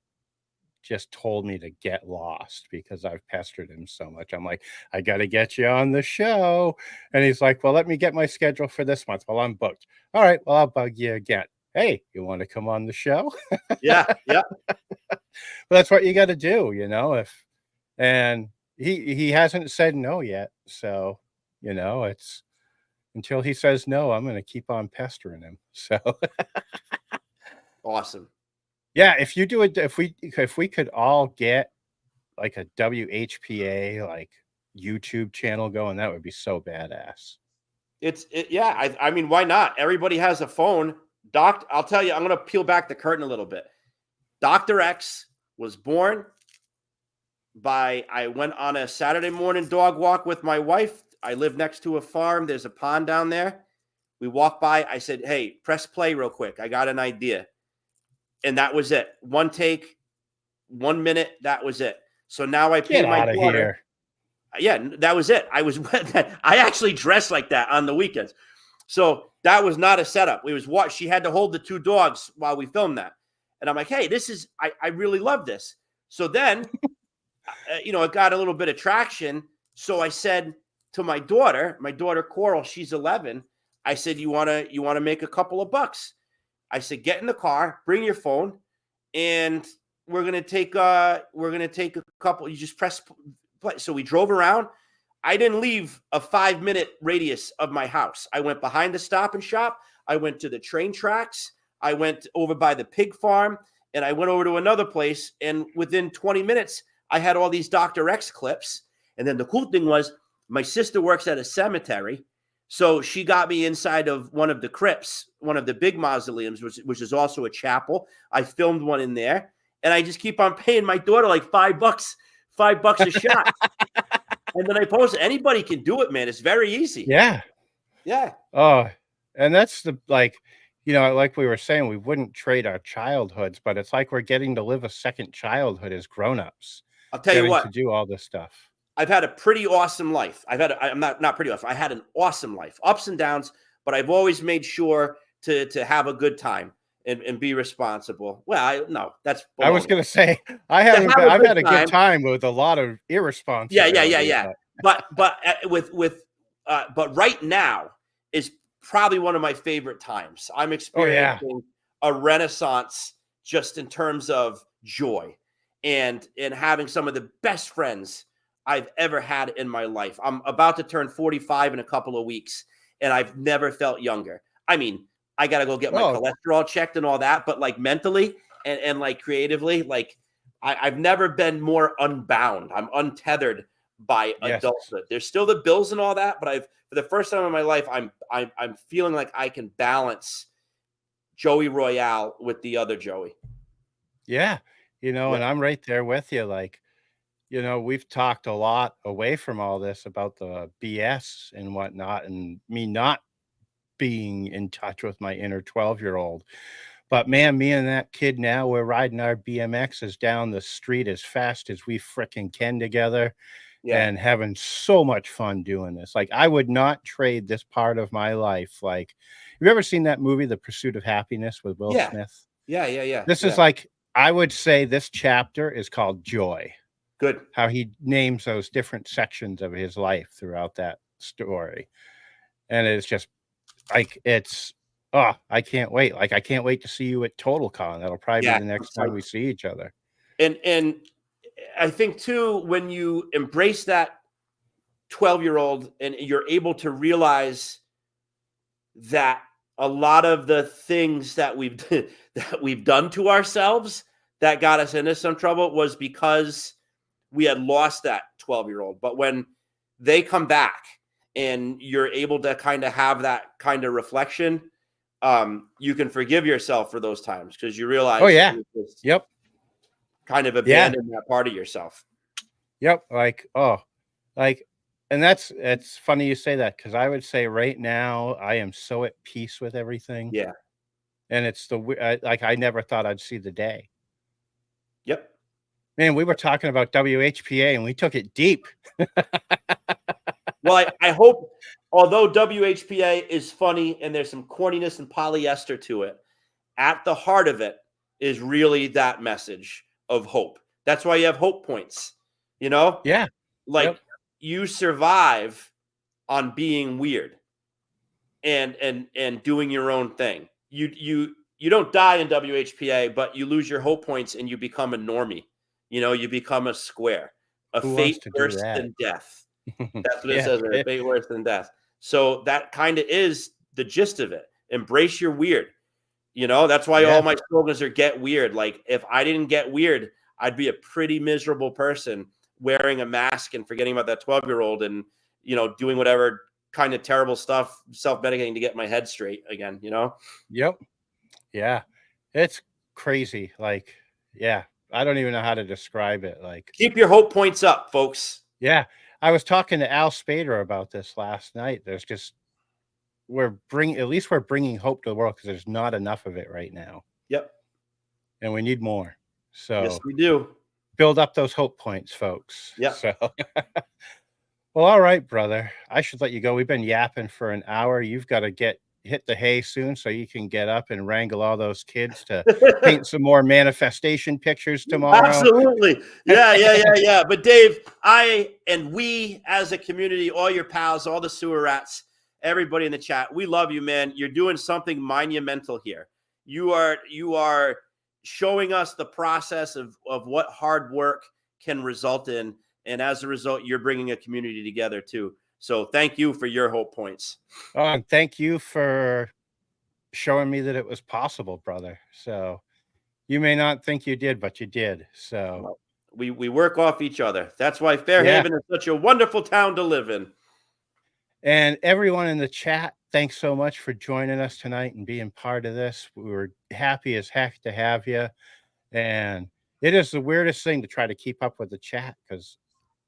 [SPEAKER 1] just told me to get lost, because I've pestered him so much. I'm like, I got to get you on the show. And he's like, well, let me get my schedule for this month. Well, I'm booked. All right, well, I'll bug you again. Hey, you want to come on the show?
[SPEAKER 2] Yeah. Yeah.
[SPEAKER 1] But that's what you got to do, you know. And he hasn't said no yet. So, you know, it's until he says no, I'm going to keep on pestering him. So
[SPEAKER 2] Awesome.
[SPEAKER 1] yeah, if you do it, if we could all get like a WHPA like YouTube channel going, that would be so badass.
[SPEAKER 2] Yeah. I mean, why not? Everybody has a phone. I'll tell you, I'm going to peel back the curtain a little bit. Dr. X was born I went on a Saturday morning dog walk with my wife. I live next to a farm. There's a pond down there. We walked by. I said, hey, press play real quick. I got an idea. And that was it. One take, 1 minute. That was it. So now I pay my daughter. Here. Yeah, that was it. I actually dressed like that on the weekends. So that was not a setup. She had to hold the two dogs while we filmed that. And I'm like, hey, I really love this. So then, it got a little bit of traction. So I said to my daughter Coral, she's 11. I said, you want to make a couple of bucks? I said, get in the car, bring your phone, and we're going to take a couple. You just press play. So we drove around. I didn't leave a 5-minute radius of my house. I went behind the Stop and Shop. I went to the train tracks. I went over by the pig farm, and I went over to another place. And within 20 minutes, I had all these Dr. X clips. And then the cool thing was my sister works at a cemetery. So she got me inside of one of the crypts, one of the big mausoleums, which is also a chapel. I filmed one in there. And I just keep on paying my daughter like $5 a shot. And then I post it. Anybody can do it, man. It's very easy.
[SPEAKER 1] Yeah.
[SPEAKER 2] Yeah.
[SPEAKER 1] Oh, and that's like we were saying, we wouldn't trade our childhoods, but it's like we're getting to live a second childhood as grown-ups.
[SPEAKER 2] I'll tell you what,
[SPEAKER 1] to do all this stuff.
[SPEAKER 2] I've had a pretty awesome life. I'm not pretty awesome. I had an awesome life, ups and downs, but I've always made sure to have a good time and be responsible. Well, I was
[SPEAKER 1] going to say, I've had a good time with a lot of irresponsibility.
[SPEAKER 2] Yeah. But right now is probably one of my favorite times. I'm experiencing a renaissance just in terms of joy and having some of the best friends I've ever had in my life. I'm about to turn 45 in a couple of weeks, and I've never felt younger. I mean, I got to go get my cholesterol checked and all that, but like mentally and like creatively, like I've never been more unbound. I'm untethered by adulthood. There's still the bills and all that, but for the first time in my life, I'm feeling like I can balance Joey Royale with the other Joey.
[SPEAKER 1] Yeah. And I'm right there with you. Like, we've talked a lot away from all this about the BS and whatnot, and me not being in touch with my inner 12-year-old. But man, me and that kid now, we're riding our BMXs down the street as fast as we frickin' can together. Yeah. And having so much fun doing this. Like, I would not trade this part of my life. Like, have you ever seen that movie, The Pursuit of Happiness, with Will Smith?
[SPEAKER 2] Yeah.
[SPEAKER 1] This is like, I would say this chapter is called Joy.
[SPEAKER 2] Good.
[SPEAKER 1] How he names those different sections of his life throughout that story. And it's just like, I can't wait. Like, I can't wait to see you at TotalCon. That'll probably be the next time we see each other.
[SPEAKER 2] And I think too, when you embrace that 12-year-old and you're able to realize that a lot of the things that we've done to ourselves that got us into some trouble was because we had lost that 12-year-old. But when they come back and you're able to kind of have that kind of reflection, you can forgive yourself for those times because you realize, kind of abandon that part of yourself.
[SPEAKER 1] Yep. Like And it's funny you say that, because I would say right now I am so at peace with everything,
[SPEAKER 2] Yeah.
[SPEAKER 1] and it's like I never thought I'd see the day.
[SPEAKER 2] Yep.
[SPEAKER 1] Man, we were talking about WHPA and we took it deep.
[SPEAKER 2] Well, I hope, although WHPA is funny and there's some corniness and polyester to it, at the heart of it is really that message of hope. That's why you have hope points. You know,
[SPEAKER 1] Yeah.
[SPEAKER 2] like
[SPEAKER 1] Yep.
[SPEAKER 2] you survive on being weird and doing your own thing. You don't die in WHPA, but you lose your hope points and you become a normie. You know, you become a square, a
[SPEAKER 1] Who wants
[SPEAKER 2] fate
[SPEAKER 1] to do
[SPEAKER 2] worse
[SPEAKER 1] that?
[SPEAKER 2] than death. That's what it
[SPEAKER 1] Yeah.
[SPEAKER 2] says there, a fate worse than death. So that kind of is the gist of it. Embrace your weird. You know, that's why
[SPEAKER 1] Yeah.
[SPEAKER 2] all my slogans are get weird. Like if I didn't get weird, I'd be a pretty miserable person wearing a mask and forgetting about that 12-year-old and, you know, doing whatever kind of terrible stuff, self-medicating to get my head straight again, you know?
[SPEAKER 1] Yep. Yeah. It's crazy. Like, yeah, I don't even know how to describe it. Like,
[SPEAKER 2] Keep your hope points up, folks.
[SPEAKER 1] yeah, I was talking to Al Spader about this last night. There's just at least we're bringing hope to the world, because there's not enough of it right now,
[SPEAKER 2] Yep.
[SPEAKER 1] and we need more.
[SPEAKER 2] Yes,
[SPEAKER 1] So
[SPEAKER 2] we do.
[SPEAKER 1] build up those hope points, folks.
[SPEAKER 2] Yep.
[SPEAKER 1] So, well, all right, brother. I should let you go. We've been yapping for an hour. You've got to hit the hay soon so you can get up and wrangle all those kids to paint some more manifestation pictures tomorrow.
[SPEAKER 2] Absolutely. Yeah. But Dave, we as a community, all your pals, all the sewer rats, everybody in the chat, we love you, man. You're doing something monumental here. You are showing us the process of what hard work can result in. And as a result, you're bringing a community together too. So thank you for your hope points.
[SPEAKER 1] Oh, and thank you for showing me that it was possible, brother. So you may not think you did, but you did. So
[SPEAKER 2] Well, we work off each other. That's why Fairhaven is such a wonderful town to live in.
[SPEAKER 1] And everyone in the chat, thanks so much for joining us tonight and being part of this. We were happy as heck to have you. And it is the weirdest thing to try to keep up with the chat, because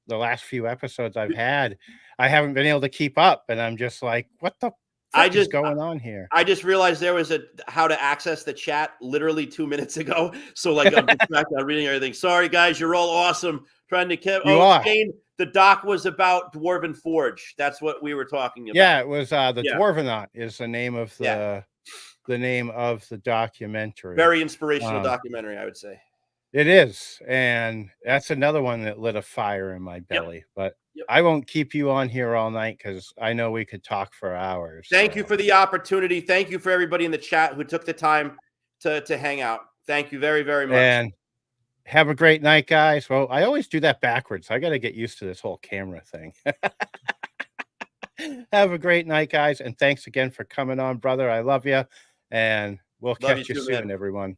[SPEAKER 1] the last few episodes I've had, I haven't been able to keep up. And I'm just like, what the fuck is going on here?
[SPEAKER 2] I just realized there was how to access the chat literally 2 minutes ago. So like I'm distracted, I'm reading everything. Sorry guys, you're all awesome. Trying to keep Shane, the doc was about Dwarven Forge. That's what we were talking about.
[SPEAKER 1] Yeah, it was the Dwarvenaut is the name of the name of the documentary.
[SPEAKER 2] Very inspirational documentary, I would say.
[SPEAKER 1] It is, and that's another one that lit a fire in my belly. But I won't keep you on here all night, because I know we could talk for hours.
[SPEAKER 2] Thank you for the opportunity. Thank you for everybody in the chat who took the time to hang out. Thank you very, very much.
[SPEAKER 1] And have a great night, guys. Well, I always do that backwards. I got to get used to this whole camera thing. Have a great night, guys. And thanks again for coming on, brother. I love you. And we'll catch you soon, everyone.